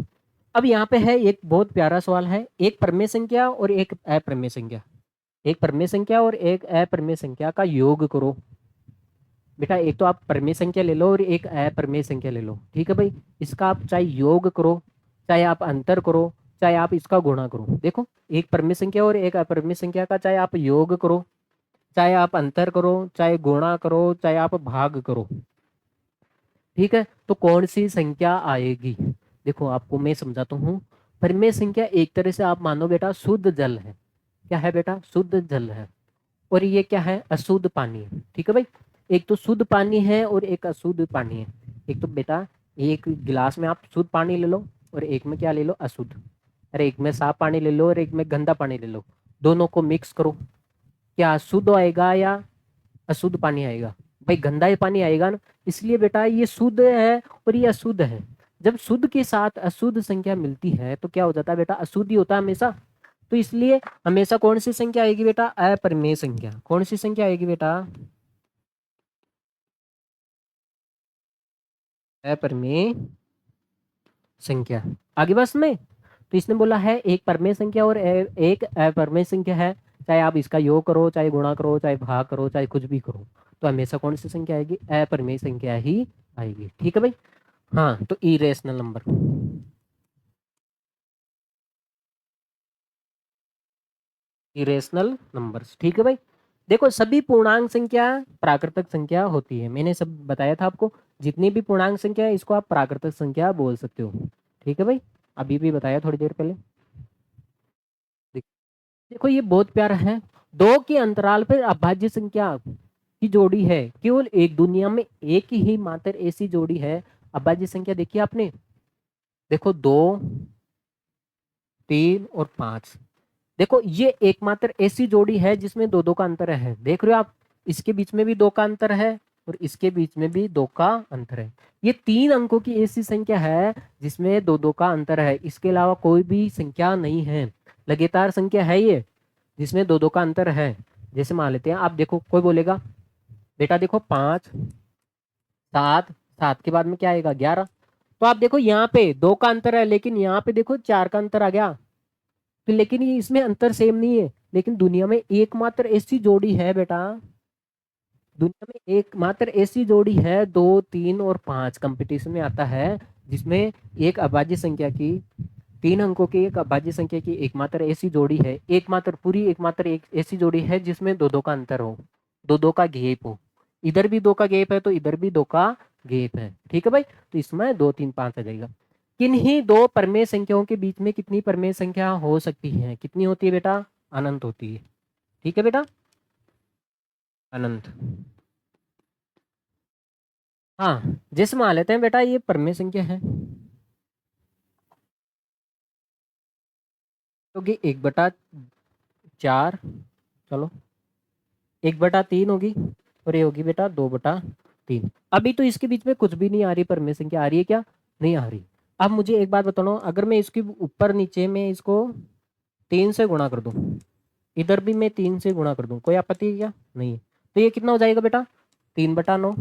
अब यहाँ पे है एक बहुत प्यारा सवाल है, एक परमेय संख्या और एक अप्रमेय संख्या, एक परमेय संख्या और एक अप्रमेय संख्या का योग करो। बेटा एक तो आप परमेय संख्या ले लो और एक अप्रमेय संख्या ले लो, ठीक है भाई। इसका आप चाहे योग करो, चाहे आप अंतर करो, चाहे आप इसका गुणा करो। देखो एक परमेय संख्या और एक अपरमेय संख्या का चाहे आप योग करो, चाहे आप अंतर करो, चाहे गुणा करो, चाहे आप भाग करो, ठीक है। तो कौन सी संख्या आएगी? देखो आपको मैं समझाता हूँ। परमेय संख्या एक तरह से आप मानो बेटा शुद्ध जल है। क्या है बेटा? शुद्ध जल है। और ये क्या है? अशुद्ध पानी है, ठीक है भाई। एक तो शुद्ध पानी है और एक अशुद्ध पानी है। एक तो बेटा एक गिलास में आप शुद्ध पानी ले लो और एक में क्या ले लो? अशुद्ध। अरे एक में साफ पानी ले लो और एक में गंदा पानी ले लो, दोनों को मिक्स करो, क्या शुद्ध आएगा या अशुद्ध पानी आएगा? भाई गंदा ही पानी आएगा ना। इसलिए बेटा ये शुद्ध है और ये अशुद्ध है। जब शुद्ध के साथ अशुद्ध संख्या मिलती है तो क्या हो जाता है बेटा? अशुद्ध ही होता है हमेशा। तो इसलिए हमेशा कौन सी संख्या आएगी बेटा? अपरिमेय संख्या। कौन सी संख्या आएगी बेटा? अपरिमेय संख्या। आगे बस में तो इसने बोला है एक परमेय संख्या और एक अपरिमेय संख्या है, चाहे आप इसका योग करो, चाहे गुणा करो, चाहे भाग करो, चाहे कुछ भी करो, तो हमेशा कौन सी संख्या आएगी? अपरिमेय संख्या ही आएगी, ठीक है भाई। हाँ तो इरेशनल नंबर, इरेशनल नंबर्स, ठीक है भाई। देखो सभी पूर्णांक संख्या प्राकृतिक संख्या होती है, मैंने सब बताया था आपको। जितनी भी पूर्णांक संख्या है इसको आप प्राकृतिक संख्या बोल सकते हो, ठीक है भाई। अभी भी बताया थोड़ी देर पहले। देखो ये बहुत प्यारा है। दो के अंतराल पर अभाज्य संख्या की जोड़ी है, केवल एक दुनिया में एक ही मात्र ऐसी जोड़ी है। अभाज्य संख्या देखिए आपने, देखो 2, 3 और 5। देखो ये एकमात्र ऐसी जोड़ी है जिसमें दो दो का अंतर है, देख रहे हो आप। इसके बीच में भी दो का अंतर है और इसके बीच में भी दो का अंतर है। ये 3 अंकों की ऐसी संख्या है जिसमें दो दो का अंतर है, इसके अलावा कोई भी संख्या नहीं है। लगातार संख्या है ये जिसमें दो दो का अंतर है। जैसे मान लेते हैं, आप देखो कोई बोलेगा बेटा देखो 5, 7, 7 के बाद में क्या आएगा? 11। तो आप देखो यहाँ पे दो का अंतर है लेकिन यहाँ पे देखो 4 का अंतर आ गया। तो लेकिन ये इसमें अंतर सेम नहीं है, लेकिन दुनिया में एकमात्र ऐसी जोड़ी है बेटा, दुनिया में एकमात्र ऐसी जोड़ी है, 2, 3 और 5 कंपटीशन में आता है जिसमें एक अभाज्य संख्या की, 3 अंकों की एक अभाज्य संख्या की एकमात्र ऐसी जोड़ी है, एकमात्र पूरी एकमात्र एक ऐसी जोड़ी है जिसमें दो दो का अंतर हो, दो दो का गैप हो। इधर भी दो का गैप है तो इधर भी दो का गैप है, ठीक है भाई। तो इसमें 2, 3, 5 आ जाएगा। किन्हीं दो परमेय संख्याओं के बीच में कितनी परमेय संख्या हो सकती है? कितनी होती है बेटा? अनंत होती है, ठीक है बेटा, अनंत। हाँ जैसे मान लेते हैं बेटा ये परमेय संख्या है, क्योंकि 1/4, चलो 1/3 होगी और ये होगी बेटा 2/3। अभी तो इसके बीच में कुछ भी नहीं आ रही परमेय संख्या, आ रही है क्या? नहीं आ रही। अब मुझे एक बात बताना, अगर मैं इसके ऊपर नीचे में इसको 3 से गुणा कर दूं, इधर भी मैं 3 से गुणा कर दूं, कोई आपत्ति है क्या? नहीं है। तो ये कितना हो जाएगा बेटा? 3/9।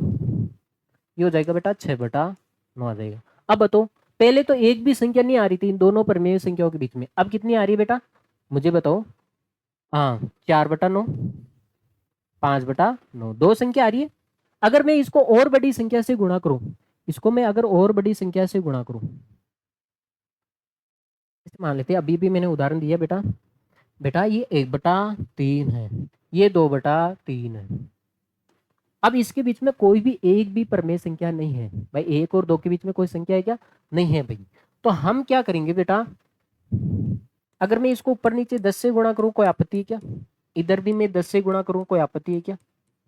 ये हो जाएगा बेटा 6/9 आ जाएगा। अब बताओ, पहले तो एक भी संख्या नहीं आ रही थी इन दोनों परमेय संख्याओं के बीच में, अब कितनी आ रही है बेटा? मुझे बताओ। हाँ 4/9, 5/9, दो संख्या आ रही है। अगर मैं इसको और बड़ी संख्या से गुणा करूं, इसको मैं अगर और बड़ी संख्या से गुणा करूं, जैसे मान लेते हैं अभी भी मैंने उदाहरण दिया बेटा, बेटा ये 1/3 है, ये 2/3 है। अब इसके बीच में कोई भी एक भी परमेय संख्या नहीं है भाई, एक और दो के बीच में कोई संख्या है क्या? नहीं है भाई। तो हम क्या करेंगे बेटा, अगर मैं इसको ऊपर नीचे 10 से गुणा करूं, कोई आपत्ति है क्या? इधर भी मैं 10 से गुणा करूं, कोई आपत्ति है क्या?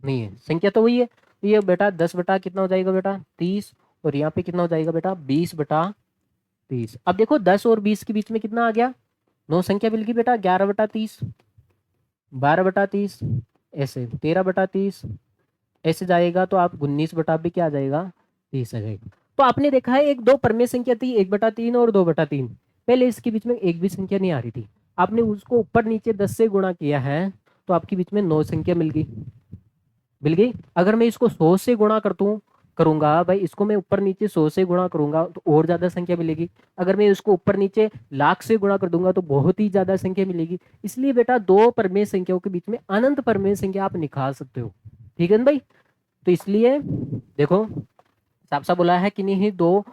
नहीं है, संख्या तो वही है। तो ये बेटा 10 बटा कितना हो जाएगा बेटा? 30। और यहाँ पे कितना हो जाएगा बेटा? 20/30। अब देखो 10 और 20 के बीच में कितना आ गया? 9 संख्या मिल गई बेटा, 11/30, 12/30, ऐसे 13/30, ऐसे जाएगा तो आप 19 बटा भी क्या आ जाएगा? 30 आ जाएगा। तो आपने देखा है एक दो परमेय संख्या थी, 1/3 और 2/3। पहले इसके बीच में एक भी संख्या नहीं आ रही थी, आपने उसको ऊपर नीचे 10 से गुणा किया है तो आपके बीच में 9 संख्या मिल गई। अगर मैं इसको 100 से गुणा करूंगा भाई, इसको मैं ऊपर नीचे 100 से गुणा करूंगा तो और ज्यादा संख्या मिलेगी। अगर मैं इसको ऊपर नीचे लाख से गुणा कर दूंगा तो बहुत ही ज्यादा संख्या मिलेगी। इसलिए बेटा दो परमेय संख्याओं के बीच में अनंत परमेय संख्या आप निकाल सकते हो, ठीक है ना भाई। तो इसलिए देखो साफ साफ बोला है कि नहीं, दो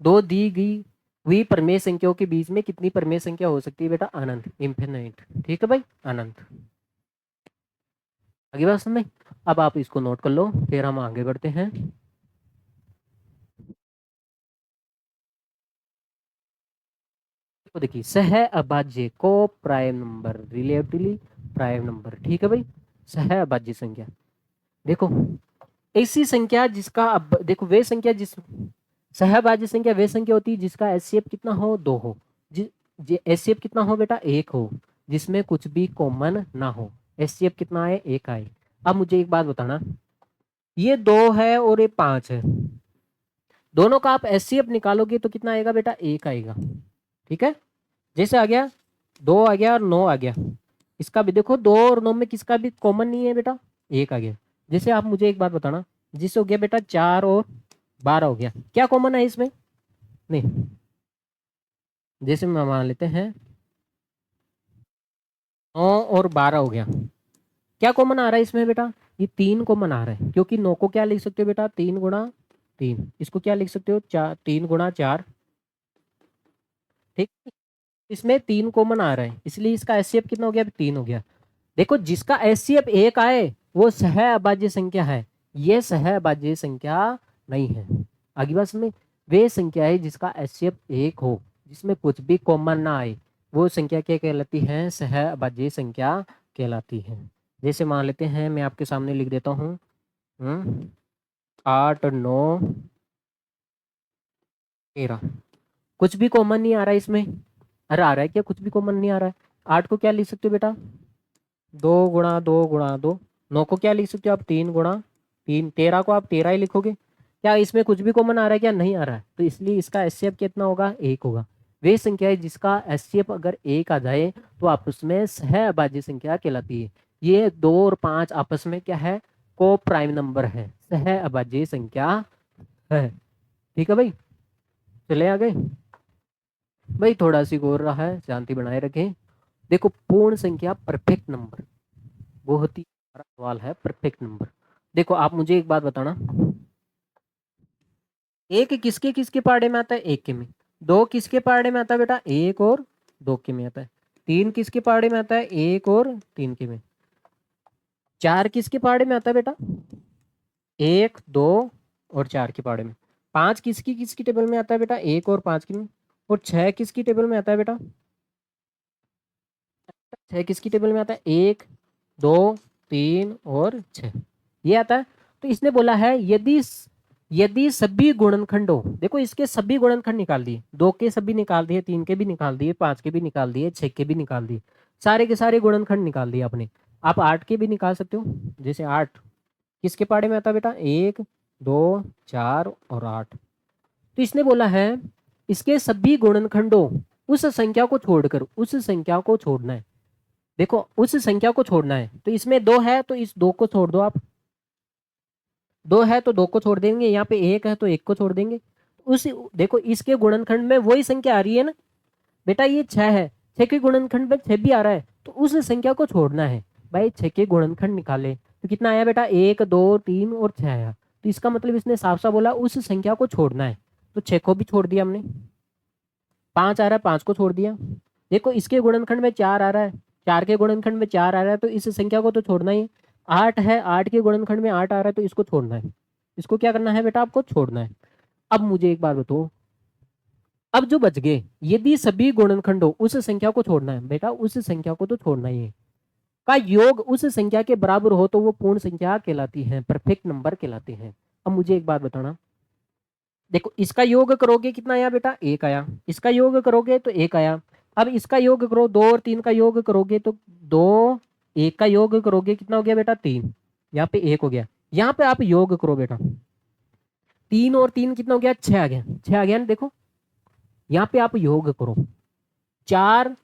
दो दी गई हुई परमेय संख्याओं के बीच में कितनी परमेय संख्या हो सकती है बेटा, अनंत, इंफिनिट, ठीक है भाई, अनंत। आगे बात समझ। अब आप इसको नोट कर लो, फिर हम आगे बढ़ते हैं। तो देखिए सह अभाज्य को prime number, relatively prime number, ठीक है भाई, सह अभाज्य संख्या। देखो ऐसी संख्या जिसका अब देखो वे संख्या जिस सहभाज्य संख्या वे संख्या होती है जिसका एचसीएफ कितना हो, 2 हो, एचसीएफ कितना हो बेटा, 1 हो, जिसमें कुछ भी कॉमन ना हो। एचसीएफ कितना आए, 1 आए। अब मुझे एक बात बताना, ये 2 है और ये 5 है, दोनों का आप एचसीएफ निकालोगे तो कितना आएगा बेटा, 1 आएगा, ठीक है। जैसे आ गया 2 आ गया और 9 आ गया, इसका भी देखो 2 और 9 में किसका भी कॉमन नहीं है बेटा, 1 आ गया। जैसे आप मुझे एक बात बताना, जिससे हो गया बेटा 4 और 12 हो गया, क्या कॉमन है इसमें, नहीं। जैसे मैं मान लेते हैं 9 और 12 हो गया, क्या कॉमन आ रहा है इसमें बेटा, ये 3 कॉमन आ रहा है, क्योंकि 9 को क्या लिख सकते हो बेटा, 3 × 3, इसको क्या लिख सकते हो, 3 × 4, ठीक। इसमें 3 कॉमन आ रहा है, इसलिए इसका एचसीएफ कितना हो गया, 3 हो गया। देखो जिसका एचसीएफ 1 आए वो सह अभाज्य संख्या है, ये सह अभाज्य संख्या नहीं है। आगे बात में वे संख्या है जिसका एचसीएफ 1 हो, जिसमें कुछ भी कॉमन ना आए, वो संख्या क्या कहलाती है, सह अभाज्य संख्या कहलाती है। जैसे मान लेते हैं, मैं आपके सामने लिख देता हूँ 8 9 13, कुछ भी कॉमन नहीं आ रहा है इसमें, अरे आ रहा है क्या, कुछ भी कॉमन नहीं आ रहा है। 8 को क्या लिख सकते हो बेटा, 2 × 2 × 2। 9 को क्या लिख सकते हो आप, 3 × 3। 13 को आप 13 ही लिखोगे। क्या इसमें कुछ भी कॉमन आ रहा है, क्या नहीं आ रहा है, तो इसलिए इसका एचसीएफ कितना होगा, 1 होगा। वे संख्या है जिसका एचसीएफ अगर 1 आ जाए तो आप उसमें सह अभाज्य संख्या कहलाती है। ये 2 और 5 आपस में क्या है, को प्राइम नंबर है, सह अभाज्य संख्या है, ठीक है भाई। चले आ गए भाई, थोड़ा सी गौर रहा है, शांति बनाए रखें। देखो पूर्ण संख्या परफेक्ट नंबर, बहुत ही बड़ा सवाल है, परफेक्ट नंबर। देखो आप मुझे एक बात बताना, एक किसके किसके पार्टे में आता है, 1 के में। 2 किसके पार्टे में आता है बेटा, 1 और 2 के में आता है। 3 किसके पार्टे में आता है, 1 और 3 के में। 4 किसके पार्टे में आता है बेटा, 1 2 और 4 के पार्टे में। 5 किसकी किसकी टेबल में आता है बेटा, 1 और 5 की में। और 6 किसकी टेबल में आता है बेटा, 6 किसकी टेबल में आता है, 1 2 3 और 6, ये आता है। तो इसने बोला है यदि यदि सभी गुणनखंडों, देखो इसके सभी गुणनखंड निकाल दिए, 2 के सभी निकाल दिए, 3 के भी निकाल दिए, 5 के भी निकाल दिए, 6 के भी निकाल दिए, सारे के सारे गुणनखंड निकाल दिए आपने। आप 8 के भी निकाल सकते हो। जैसे 8 किसके पाड़े में आता है बेटा, 1 2 4 और 8। तो इसने बोला है इसके सभी गुणनखंडों, उस संख्या को छोड़कर, उस संख्या को छोड़ना है। देखो उस संख्या को छोड़ना है, तो इसमें 2 है तो इस 2 को छोड़ दो आप, 2 है तो 2 को छोड़ देंगे, यहाँ पे 1 है तो 1 को छोड़ देंगे। उस देखो इसके गुणनखंड में वही संख्या आ रही है ना बेटा, ये 6 है, 6 के गुणनखंड में 6 भी आ रहा है, तो उस संख्या को छोड़ना है। भाई 6 के गुणनखंड निकाले तो कितना आया बेटा, 1 2 3 और 6 आया। तो इसका मतलब इसने साफ साफ बोला उस संख्या को छोड़ना है, तो 6 को भी छोड़ दिया हमने। 5 आ रहा है, 5 को छोड़ दिया। देखो इसके गुणनखंड में 4 आ रहा है, 4 के गुणनखंड में 4 आ रहा है, तो इस संख्या को तो छोड़ना ही है। 8 है, 8 के गुणनखंड में 8 आ रहा है, तो इसको छोड़ना है। इसको क्या करना है बेटा, आपको छोड़ना है। अब मुझे एक बात बताओ, अब जो बच गए यदि सभी गुणनखंडों, उस संख्या को छोड़ना है बेटा, उस संख्या को तो छोड़ना ही है, का योग उस संख्या के बराबर हो तो वो पूर्ण संख्या कहलाती है, परफेक्ट नंबर कहलाते हैं। अब मुझे एक बात बताना, देखो इसका योग करोगे कितना आया बेटा, 1 आया। इसका योग करोगे तो 1 आया। अब इसका योग करो, 2 और 3 का योग करोगे तो 2, 1 का योग करोगे कितना हो गया बेटा, 3। यहाँ पे 1 हो गया। यहाँ पे आप योग करो बेटा, 3 और 3 कितना हो गया, 6 आ गया, 6 आ गया ना। देखो यहाँ पे आप योग करो, 4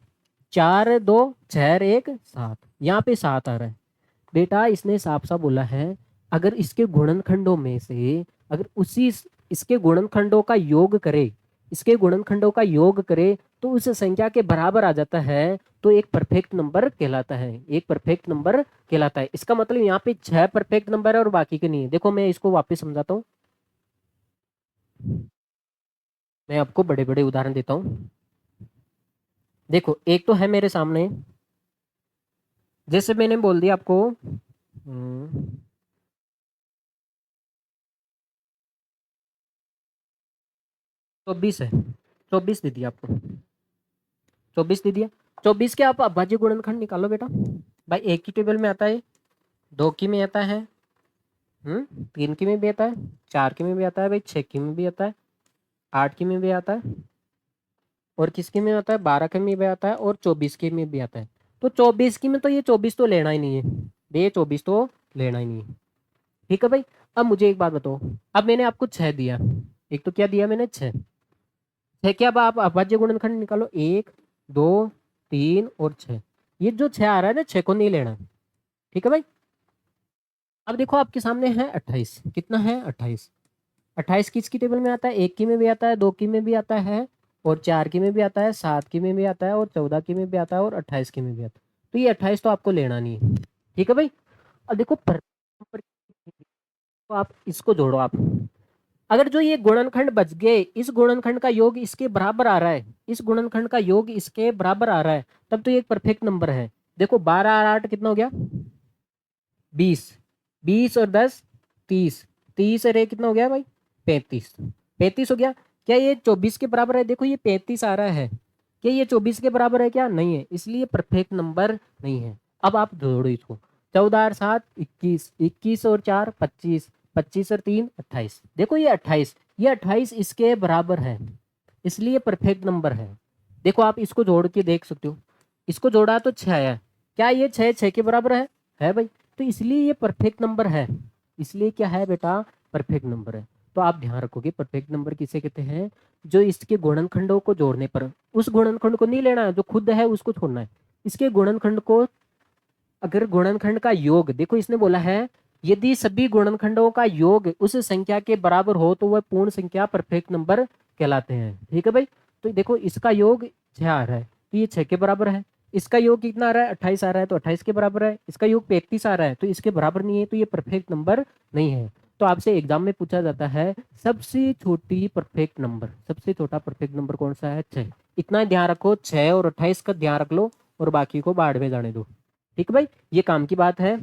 4 2 6 1 7, यहाँ पे 7 आ रहा है बेटा। इसने साफ साफ बोला है अगर इसके गुणनखंडों में से अगर उसी इसके गुणनखंडों का योग करे, इसके गुणनखंडों का योग करे तो उस संख्या के बराबर आ जाता है, तो एक परफेक्ट नंबर कहलाता है, एक परफेक्ट नंबर कहलाता है। इसका मतलब यहाँ पे 6 परफेक्ट नंबर है और बाकी के नहीं है। देखो मैं इसको वापस समझाता हूँ, मैं आपको बड़े बड़े उदाहरण देता हूँ। देखो एक तो है मेरे सामने, जैसे मैंने बोल दिया आपको 24 है, 24 दे दिया आपको, 24 दे दिया। 24 के आप अभाज्य गुणनखंड निकालो बेटा। भाई एक की टेबल में आता है, 2 की में आता है, 3 की में भी आता है, 4 की में भी आता है, भाई 6 की में भी आता है, 8 की में भी आता है, और किसकी में आता है, 12 की में भी आता है, और 24 की में भी आता है। तो 24 की में तो ये 24 तो लेना ही नहीं है, ये 24 तो लेना ही नहीं है। ठीक है भाई। अब मुझे एक बात बताओ, अब मैंने आपको 6 दिया, एक तो क्या दिया मैंने, 6 6 के अब आप अभाज्य गुणनखंड निकालो, 1 2 3 और 6। ये जो 6 आ रहा है ना, 6 को नहीं लेना। ठीक है भाई। अब देखो आपके सामने है 28, कितना है 28। 28 किसकी टेबल में आता है, 1 की में भी आता है, 2 की में भी आता है, और 4 की में भी आता है, 7 की में भी आता है, और 14 की में भी आता है, और 28 की में भी आता है। तो ये 28 तो आपको लेना नहीं है। ठीक है भाई। अब देखो तो आप इसको जोड़ो आप, अगर जो ये गुणनखंड बच गए, इस गुणनखंड का योग इसके बराबर आ रहा है, इस गुणनखंड का योग इसके बराबर आ रहा है, तब तो ये एक परफेक्ट नंबर है। देखो 12 और 8 कितना हो गया, 20, 20 और 10 30, 30 और 1 कितना हो गया भाई, 35, 35 हो गया। क्या ये 24 के बराबर है, देखो ये 35 आ रहा है, क्या ये 24 के बराबर है, क्या नहीं है, इसलिए परफेक्ट नंबर नहीं है। अब आप जोड़ो इसको, 14 और 7 21, 21 और 4 25, 25 और 3 28, देखो ये 28, ये 28 इसके बराबर है, इसलिए परफेक्ट नंबर है। देखो आप इसको जोड़ के देख सकते हो, इसको जोड़ा तो 6 आया, क्या ये 6 6 के बराबर है भाई, तो इसलिए ये परफेक्ट नंबर है, इसलिए क्या है बेटा, परफेक्ट नंबर है। तो आप ध्यान रखोगे परफेक्ट नंबर किसे कहते हैं, जो इसके गुणनखंडों को जोड़ने पर, उस गुणनखंड को नहीं लेना है जो खुद है उसको छोड़ना है, इसके गुणनखंड को, अगर गुणनखंड का योग, देखो इसने बोला है यदि सभी गुणनखंडों का योग उस संख्या के बराबर हो तो वह पूर्ण संख्या परफेक्ट नंबर कहलाते हैं। ठीक है भाई। तो देखो इसका योग 6 आ रहा है तो ये 6 के बराबर है, इसका योग कितना आ रहा है 28 आ रहा है तो 28 के बराबर है, इसका योग 35 आ रहा है तो इसके बराबर नहीं है, तो ये परफेक्ट नंबर नहीं है। तो आपसे एग्जाम में पूछा जाता है सबसे छोटी परफेक्ट नंबर, सबसे छोटा परफेक्ट नंबर कौन सा है, 6। इतना ध्यान रखो, 6 और 28 का ध्यान रख लो और बाकी को बाढ़ में जाने दो। ठीक है भाई, ये काम की बात है।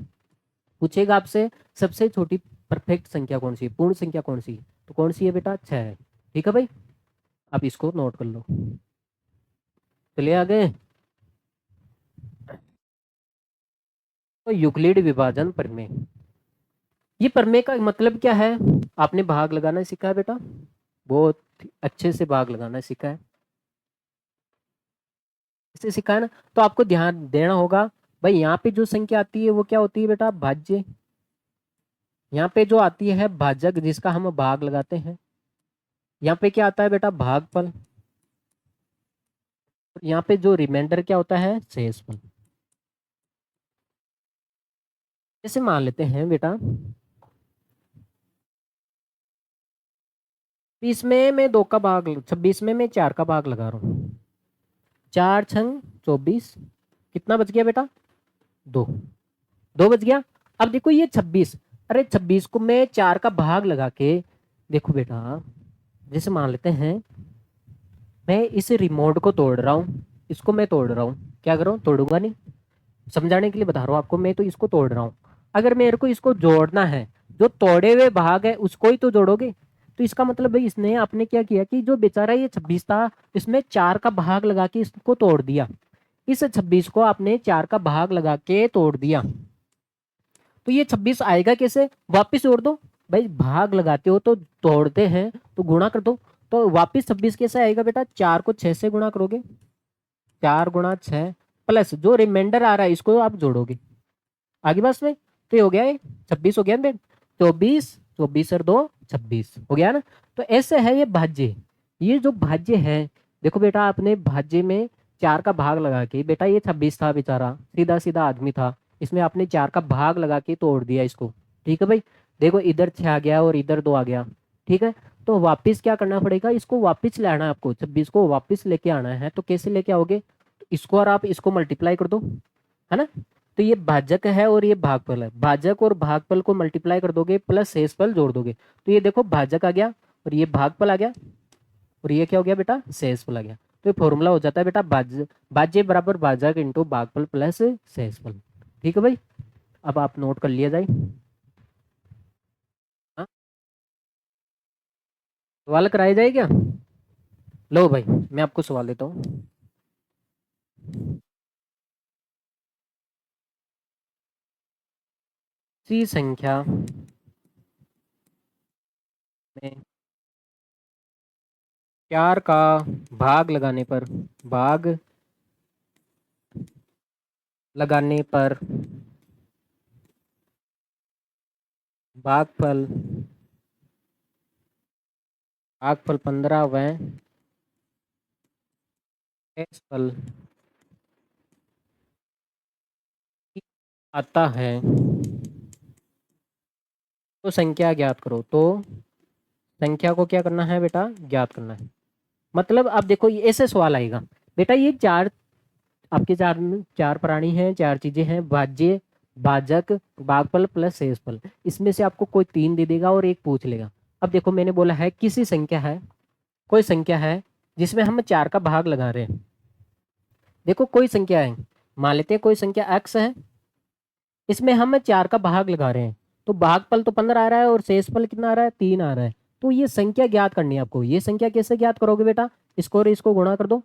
पूछेगा आपसे सबसे छोटी परफेक्ट संख्या कौन सी है, पूर्ण संख्या कौन सी है, तो कौन सी है बेटा, 6 है। ठीक है भाई, आप इसको नोट कर लो। चलिए आगे। तो यूक्लिड विभाजन प्रमेय, ये प्रमेय का मतलब क्या है, आपने भाग लगाना सीखा है बेटा, बहुत अच्छे से भाग लगाना सीखा है, इसे सीखा है ना। तो आपको ध्यान देना होगा भाई, यहाँ पे जो संख्या आती है वो क्या होती है बेटा, भाज्य। यहाँ पे जो आती है भाजक जिसका हम भाग लगाते हैं, यहाँ पे क्या आता है बेटा, भागफल। यहाँ पे जो रिमाइंडर क्या होता है, शेषफल। जैसे मान लेते हैं बेटा 20 में मैं 2 का भाग, 26 में मैं 4 का भाग लगा रहा हूँ, 4 छंग 24, कितना बच गया बेटा, 2, 2 बच गया। अब देखो ये 26, अरे 26 को मैं 4 का भाग लगा के, देखो बेटा जैसे मान लेते हैं मैं इस रिमोट को तोड़ रहा हूँ, इसको मैं तोड़ रहा हूँ, क्या कर रहा हूँ, तोड़ूंगा नहीं, समझाने के लिए बता रहा हूँ आपको, मैं तो इसको तोड़ रहा हूँ। अगर मेरे को इसको जोड़ना है, जो तोड़े हुए भाग है उसको ही तो जोड़ोगे, तो इसका मतलब भाई इसने आपने क्या किया कि जो बेचारा ये 26 था इसमें 4 का भाग लगा के इसको तोड़ दिया, इस 26 को आपने 4 का भाग लगा के तोड़ दिया, तो ये 26 आएगा कैसे, वापिस जोड़ दो। भाई भाग लगाते हो तो तोड़ते हैं तो गुणा कर दो, तो वापिस 26 कैसे आएगा बेटा, 4 को 6 से गुणा करोगे, 4 गुणा 6 प्लस जो रिमाइंडर आ रहा है इसको आप जोड़ोगे आगे बस में, तो ये हो गया, 26 हो गया ना, 24, 24 और 2 26 हो गया ना। तो ऐसे है ये भाज्य। ये जो भाज्य है, देखो बेटा आपने भाज्य में 4 का भाग लगा के, बेटा ये 26 था बेचारा, सीधा सीधा आदमी था, इसमें आपने 4 का भाग लगा के तोड़ दिया इसको। ठीक है भाई, देखो इधर 6 आ गया और इधर 2 आ गया। ठीक है, तो वापस क्या करना पड़ेगा, इसको वापस लाना है आपको, 26 को वापस लेके आना है। तो कैसे लेके आओगे, तो इसको और आप इसको मल्टीप्लाई कर दो, है ना। तो ये भाजक है और ये भागफल है, भाजक और भागफल को मल्टीप्लाई कर दोगे प्लस शेषफल जोड़ दोगे, तो ये देखो भाजक आ गया और ये भागफल आ गया और ये क्या हो गया बेटा, शेषफल आ गया। तो ये फॉर्मूला हो जाता है बेटा भाज्य बराबर भाजक इंटू भागफल प्लस शेषफल। ठीक है भाई, अब आप नोट कर लिया जाए। हाँ, सवाल कराया जाए क्या। लो भाई मैं आपको सवाल देता हूँ। सी संख्या में 4 का भाग लगाने पर, भाग लगाने पर भागफल, भागफल 15 व शेषफल आता है, तो संख्या ज्ञात करो। तो संख्या को क्या करना है बेटा, ज्ञात करना है। मतलब अब देखो ये ऐसे सवाल आएगा बेटा, ये चार आपके चार चार प्राणी हैं, चार चीजें हैं, भाज्य, भाजक, भागफल प्लस शेषफल, इसमें से आपको कोई 3 दे देगा और एक पूछ लेगा। अब देखो मैंने बोला है किसी संख्या है, कोई संख्या है जिसमें हम 4 का भाग लगा रहे हैं। देखो कोई संख्या है, मान लेते हैं कोई संख्या x है, इसमें हम 4 का भाग लगा रहे हैं, तो भागफल तो 15 आ रहा है और शेषफल कितना आ रहा है, 3 आ रहा है। तो ये संख्या ज्ञात करनी है आपको। ये संख्या कैसे ज्ञात करोगे बेटा, इसको और इसको गुणा कर दो,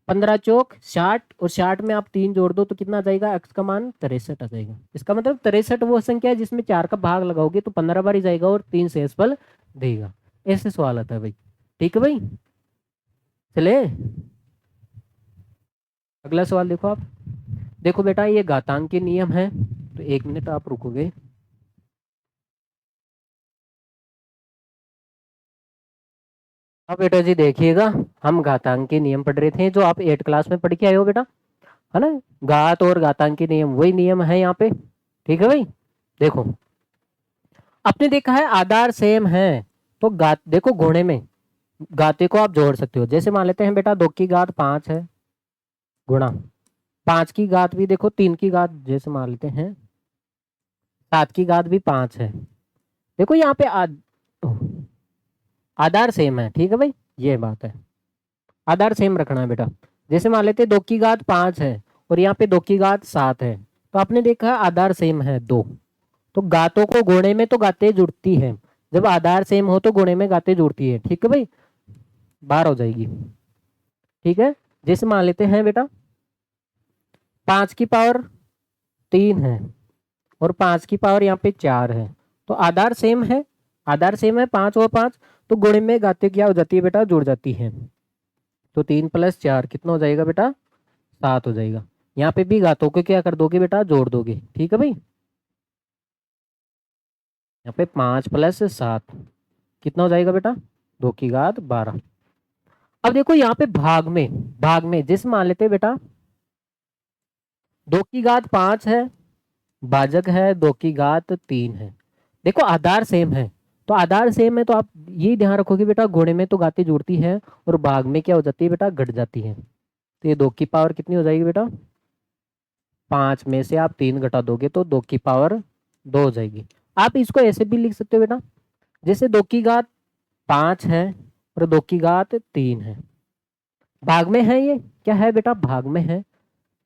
15 चौक 60 और 60 में आप 3 जोड़ दो तो कितना आ जाएगा, x का मान 63 आ जाएगा। इसका मतलब 63 वो संख्या है जिसमें 4 का भाग लगाओगे तो 15 बार ही जाएगा और 3 शेषफल देगा। ऐसे सवाल आता है भाई। ठीक है भाई, चले अगला सवाल देखो आप। देखो बेटा ये घातांक के नियम है, तो 1 मिनट आप रुकोगे। अब बेटा जी देखिएगा, हम घातांक के नियम पढ़ रहे थे जो आप 8 क्लास में पढ़ के आए हो बेटा, है ना। घात और घातांक के नियम वही नियम है यहाँ पे। ठीक है भाई, देखो आपने देखा है आधार सेम है, तो घात देखो गुणे में घाते को आप जोड़ सकते हो। जैसे मान लेते हैं बेटा 2 की घात 5 है, गुणा 5 की घात भी देखो 3 की घात, जैसे मान लेते हैं 7 की घात भी 5 है। देखो यहाँ पे आधार सेम है। ठीक है भाई, ये बात है, आधार सेम रखना है बेटा। जैसे मान लेते हैं 2 की घात 5 है और यहाँ पे 2 की घात 7 है, तो आपने देखा आधार सेम है 2, तो गातों को गुणे में तो गाते जुड़ती है, जब आधार सेम हो तो गुणे में गाते जुड़ती है। ठीक है भाई, बार हो जाएगी। ठीक है, जैसे मान लेते हैं बेटा 5 की पावर 3 है और 5 की पावर यहाँ पे 4 है, तो आधार सेम है, आधार सेम है 5 और 5, तो गुणे में गाते क्या हो जाती है बेटा, जुड़ जाती है। तो 3 + 4 कितना हो जाएगा बेटा, 7 हो जाएगा। यहाँ पे भी घातों को क्या कर दोगे बेटा, जोड़ दोगे। ठीक है भाई, यहाँ पे 5 + 7 कितना हो जाएगा बेटा, 2 की घात 12। अब देखो यहाँ पे भाग में जैसे मान लेते हैं बेटा 2 की घात 5 है, भाजक है 2 की घात 3 है। देखो आधार सेम है, तो आधार सेम है तो आप ये ध्यान रखोगे बेटा गुणे में तो घातें जुड़ती है और भाग में क्या हो जाती है बेटा, घट जाती है। तो ये 2 की पावर कितनी हो जाएगी बेटा, 5 में से आप 3 घटा दोगे तो 2 की पावर 2 हो जाएगी। आप इसको ऐसे भी लिख सकते हो बेटा, जैसे 2 की घात 5 है और 2 की घात 3 है, भाग में है, ये क्या है बेटा, भाग में है।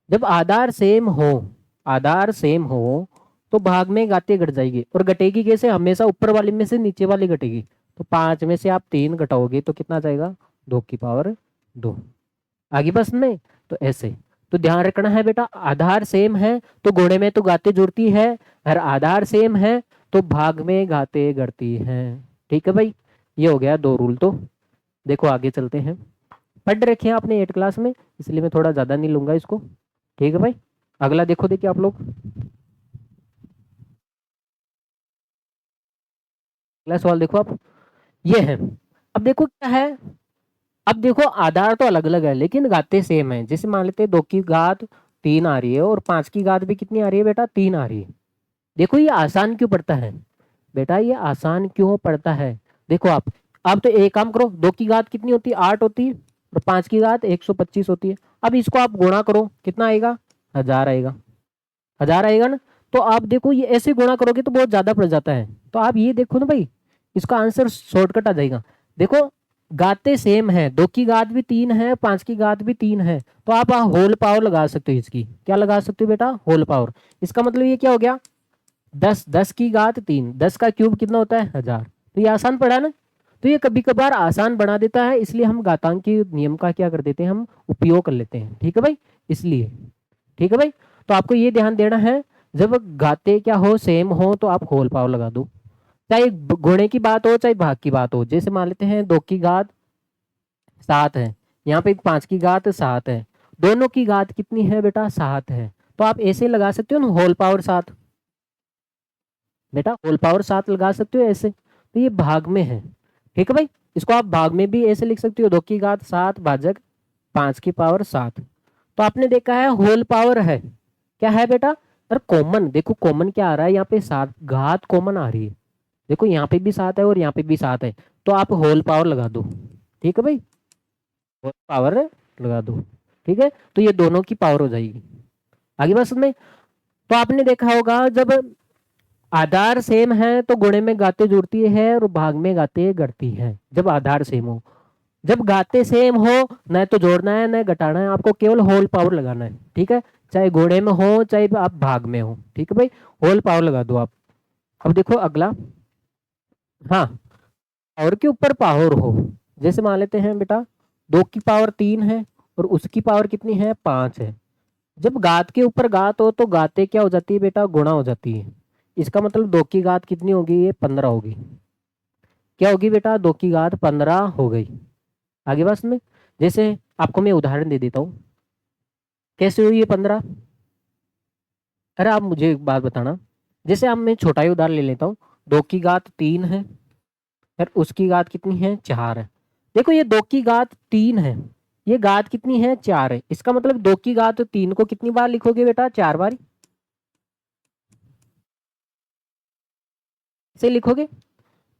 जब आधार सेम हो, आधार सेम हो तो भाग में गाते घट जाएगी, और घटेगी कैसे, हमेशा ऊपर वाले में से नीचे वाली घटेगी। तो 5 में से आप 3 घटाओगे तो कितना जाएगा, 2 की पावर 2। आगे बस में, तो ऐसे तो ध्यान रखना है बेटा, आधार सेम है तो गुणे में तो गाते जुड़ती है, और आधार सेम है तो भाग में गाते घटती हैं। ठीक है भाई, ये हो गया 2 रूल। तो देखो आगे चलते हैं, पढ़ रखे हैं आपने 8 क्लास में, इसलिए मैं थोड़ा ज़्यादा नहीं लूंगा इसको। ठीक है भाई, अगला देखो, देखिए आप लोग अगला सवाल देखो आप। ये है। अब देखो क्या है, अब देखो आधार तो अलग अलग है लेकिन घातें सेम है। जैसे मान लेते हैं 2 की घात 3 आ रही है और 5 की घात भी कितनी आ रही है बेटा, 3 आ रही है। देखो ये आसान क्यों पड़ता है बेटा, ये आसान क्यों पड़ता है। देखो आप तो एक काम करो, 2 की घात कितनी होती है, 8 होती है, और 5 की घात 125 होती है। अब इसको आप गुणा करो, कितना आएगा, 1000 आएगा, 1000 आएगा ना। तो आप देखो ये ऐसे गुणा करोगे तो बहुत ज्यादा पड़ जाता है। तो आप ये देखो ना भाई, इसका आंसर शॉर्टकट आ जाएगा। देखो गाते सेम है, 2 की घात भी 3 है, 5 की घात भी 3 है, तो आप होल पावर लगा सकते हो। इसकी क्या लगा सकते हो बेटा, होल पावर। इसका मतलब ये क्या हो गया, 10, 10 की घात 3, 10 का क्यूब कितना होता है, 1000। तो ये आसान पड़ा ना। तो ये कभी कभार आसान बना देता है, इसलिए हम घातांक के नियम का क्या कर देते हैं, हम उपयोग कर लेते हैं। ठीक है भाई, इसलिए ठीक है भाई। तो आपको ये ध्यान देना है, जब घाते क्या हो, सेम हो, तो आप होल पावर लगा दो। चाहे गुणे की बात हो चाहे भाग की बात हो। जैसे मान लेते हैं 2 की घात 7 है, यहाँ पे 5 की घात 7 है, दोनों की घात कितनी है बेटा, 7 है। तो आप ऐसे लगा सकते हो ना, होल पावर 7, बेटा होल पावर 7 लगा सकते हो ऐसे। तो ये भाग में है। ठीक है भाई, इसको आप भाग में भी ऐसे लिख सकते हो, 2 की घात 7 भाजक 5 की पावर 7। तो आपने देखा है होल पावर है, क्या है बेटा, अरे कॉमन। देखो कॉमन क्या आ रहा है यहाँ पे, 7 घात कॉमन आ रही है। देखो यहाँ पे भी 7 है और यहाँ पे भी 7 है, तो आप होल पावर लगा दो। ठीक है भाई, होल पावर लगा दो। ठीक है, तो ये दोनों की पावर हो जाएगी। आगे बात में, तो आपने देखा होगा जब आधार सेम है तो गुणे में गाते जुड़ती है और भाग में गाते घटती है। जब आधार सेम हो, जब गाते सेम हो, न तो जोड़ना है न घटाना है, आपको केवल होल पावर लगाना है। ठीक है, चाहे गुणे में हो चाहे आप भाग में हो। ठीक है भाई, होल पावर लगा दो आप। अब देखो अगला, हाँ, पावर के ऊपर पावर हो। जैसे मान लेते हैं बेटा 2 की पावर 3 है और उसकी पावर कितनी है, 5 है। जब घात के ऊपर घात हो तो घाते क्या हो जाती है बेटा, गुणा हो जाती है। इसका मतलब 2 की घात कितनी होगी, ये 15 होगी। क्या होगी बेटा, 2 की घात 15 हो गई। आगे बस में, जैसे आपको मैं उदाहरण दे देता हूँ, कैसे हुई ये 15। अरे आप मुझे एक बात बताना, जैसे अब मैं छोटा ही उदाहरण ले लेता हूँ, 2 की घात 3 है और उसकी घात कितनी है, 4 है। देखो ये 2 की घात 3 है, ये घात कितनी है, 4 है। इसका मतलब 2 की घात 3 को कितनी बार लिखोगे बेटा, 4 बार से लिखोगे।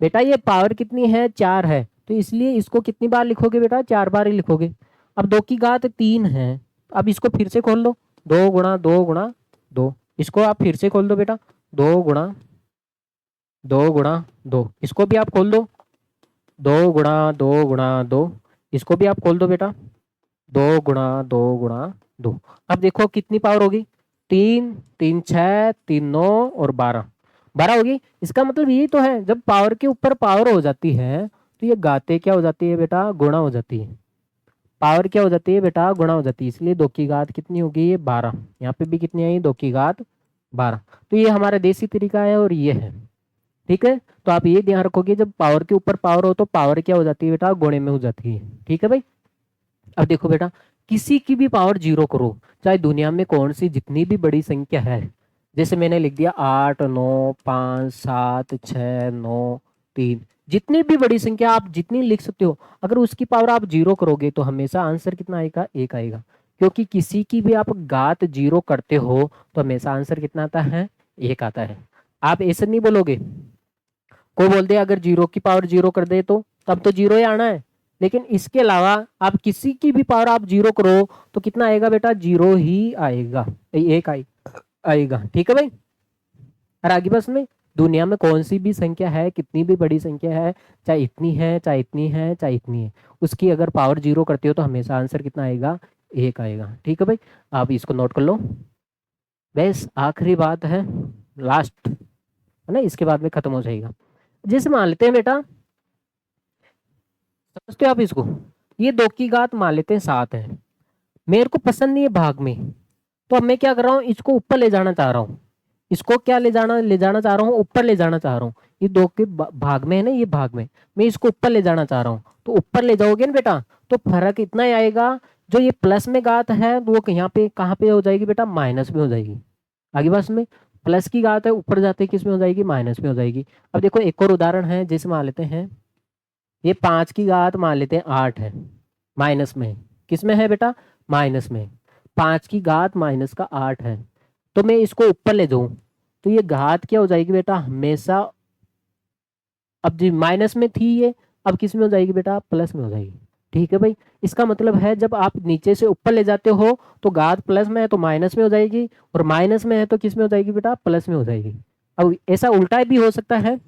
बेटा ये पावर कितनी है, 4 है, तो इसलिए इसको कितनी बार लिखोगे बेटा, 4 बार ही लिखोगे। अब 2 की घात 3 है, अब इसको फिर से खोल लो, 2 गुणा 2 गुणा 2। इसको आप फिर से खोल दो बेटा, 2 गुणा 2 गुणा 2। इसको भी आप खोल दो, 2 गुणा 2 गुणा 2। इसको भी आप खोल दो बेटा, 2 गुणा 2 गुणा 2। अब देखो कितनी पावर होगी, 3 3 6 3 9 और 12, 12 होगी। इसका मतलब यही तो है, जब पावर के ऊपर पावर हो जाती है तो ये गाते क्या हो जाती है बेटा, गुणा हो जाती है। पावर क्या हो जाती है बेटा, गुणा हो जाती है। इसलिए 2 की घात कितनी होगी, ये 12। यहाँ पे भी कितनी आई, 2 की घात 12। तो ये हमारा देसी तरीका है और ये है। ठीक है, तो आप ये ध्यान रखोगे, जब पावर के ऊपर पावर हो तो पावर क्या हो जाती है बेटा, गुणे में हो जाती है। ठीक है भाई। अब देखो बेटा, किसी की भी पावर 0 करो, चाहे दुनिया में कौन सी जितनी भी बड़ी संख्या है, जैसे मैंने लिख दिया 8 9 5 7 6 9 3, जितनी भी बड़ी संख्या आप जितनी लिख सकते हो, अगर उसकी पावर आप 0 करोगे तो हमेशा आंसर कितना आएगा, 1 आएगा। क्योंकि किसी की भी आप घात 0 करते हो तो हमेशा आंसर कितना आता है, 1 आता है। आप ऐसे नहीं बोलोगे, कोई बोल दे अगर 0 की पावर 0 कर दे तो तब तो 0 ही आना है। लेकिन इसके अलावा आप किसी की भी पावर आप 0 करो तो कितना आएगा बेटा, 0 ही आएगा, 1 आएगा। ठीक है भाई। और आगे बस में, दुनिया में कौन सी भी संख्या है, कितनी भी बड़ी संख्या है, चाहे इतनी है चाहे इतनी है चाहे इतनी है, उसकी अगर पावर 0 करते हो तो हमेशा आंसर कितना आएगा, 1 आएगा। ठीक है भाई, आप इसको नोट कर लो। बस आखिरी बात है, लास्ट है ना, इसके बाद में खत्म हो जाएगा। जैसे मान लेते हैं बेटा, समझते हो आप इसको, ये 2 की घात मान लेते हैं 7 है, मेरे को पसंद नहीं है भाग में, तो अब मैं क्या कर रहा हूँ, इसको ऊपर ले जाना चाह रहा हूँ। इसको क्या ले जाना चाह रहा हूँ, ऊपर ले जाना चाह रहा हूँ। ये 2 के भाग में है ना, ये भाग में, मैं इसको ऊपर ले जाना चाह रहा हूँ। तो ऊपर ले जाओगे ना बेटा, तो फर्क इतना ही आएगा, जो ये प्लस में घात है वो यहाँ पे कहाँ पे हो जाएगी बेटा, माइनस में हो जाएगी। आगे बात में, प्लस की घात है ऊपर जाते किस में हो जाएगी, माइनस में हो जाएगी। अब देखो एक और उदाहरण है, जैसे मान लेते हैं ये 5 की घात मान लेते हैं 8 है, माइनस में। किस में है बेटा? माइनस में। 5 की घात माइनस का 8 है, तो मैं इसको ऊपर ले जाऊं तो ये घात क्या हो जाएगी बेटा? हमेशा, अब जी माइनस में थी ये, अब किस में हो जाएगी बेटा? प्लस में हो जाएगी। ठीक है भाई, इसका मतलब है जब आप नीचे से ऊपर ले जाते हो तो घात प्लस में है तो माइनस में हो जाएगी, और माइनस में है तो किस में हो जाएगी बेटा? प्लस में हो जाएगी। अब ऐसा उल्टा भी हो सकता है,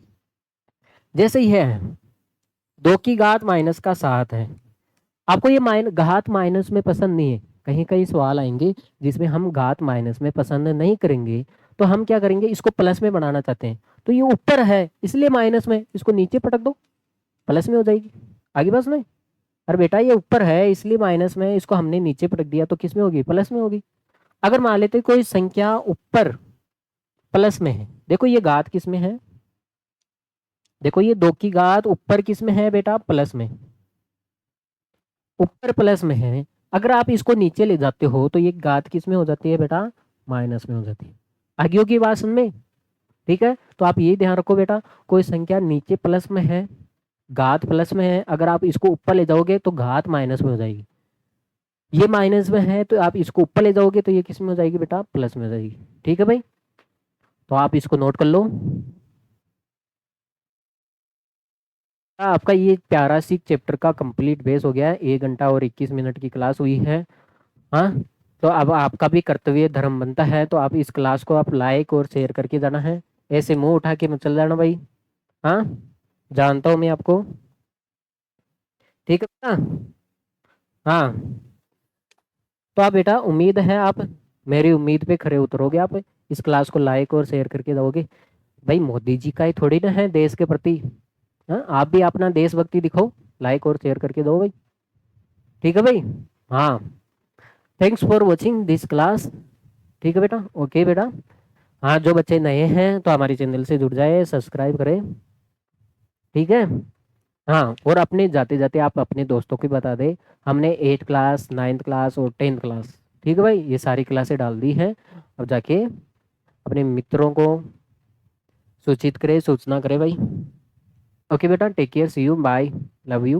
जैसे ही है 2 की घात माइनस का 7 है। आपको ये घात माइनस में पसंद नहीं है, कहीं कहीं सवाल आएंगे जिसमें हम घात माइनस में पसंद नहीं करेंगे, तो हम क्या करेंगे? इसको प्लस में बनाना चाहते हैं, तो ये ऊपर है इसलिए माइनस में, इसको नीचे पटक दो, प्लस में हो जाएगी। आगे बस नहीं। अरे बेटा ये ऊपर है इसलिए माइनस में, इसको हमने नीचे पटक दिया तो किस में होगी? प्लस में होगी। अगर मान लेते कोई संख्या ऊपर प्लस में है, देखो ये घात किस में है? देखो ये 2 की घात ऊपर किस में है बेटा? प्लस में। ऊपर प्लस में है, अगर आप इसको नीचे ले जाते हो तो ये घात किस में हो जाती है बेटा? माइनस में हो जाती है। आगे की बात समझ में? ठीक है, तो आप ये ध्यान रखो बेटा, कोई संख्या नीचे प्लस में है, घात प्लस में है, अगर आप इसको ऊपर ले जाओगे तो घात माइनस में हो जाएगी। ये माइनस में है तो आप इसको ऊपर ले जाओगे तो ये किस में हो जाएगी बेटा? प्लस में हो जाएगी। ठीक है भाई, तो आप इसको नोट कर लो। आपका ये प्यारा सी चैप्टर का कंप्लीट बेस हो गया है, 1 घंटा और 21 मिनट की क्लास हुई है। हाँ, तो अब आपका भी कर्तव्य धर्म बनता है, तो आप इस क्लास को आप लाइक और शेयर करके जाना है, ऐसे मुंह उठा के मत चल जाना भाई। हाँ, जानता हूँ मैं आपको। ठीक है बेटा? हाँ, तो आप बेटा उम्मीद है आप मेरी उम्मीद पे खरे उतरोगे, आप इस क्लास को लाइक और शेयर करके जाओगे। भाई मोदी जी का ही थोड़ी ना है देश के प्रति। हाँ, आप भी अपना देशभक्ति दिखाओ, लाइक और शेयर करके दो भाई। ठीक है भाई? हाँ, thanks for watching this class. ठीक है बेटा? ओके बेटा। हाँ, जो बच्चे नए हैं तो हमारे चैनल से जुड़ जाए, सब्सक्राइब करें। ठीक है? हाँ, और अपने जाते जाते आप अपने दोस्तों को बता दें, हमने 8 क्लास, 9th क्लास और 10th क्लास, ठीक है भाई, ये सारी क्लासें डाल दी हैं। अब जाके अपने मित्रों को सूचित करें, सूचना करें भाई। ओके बेटा, take care, see you, bye, love you.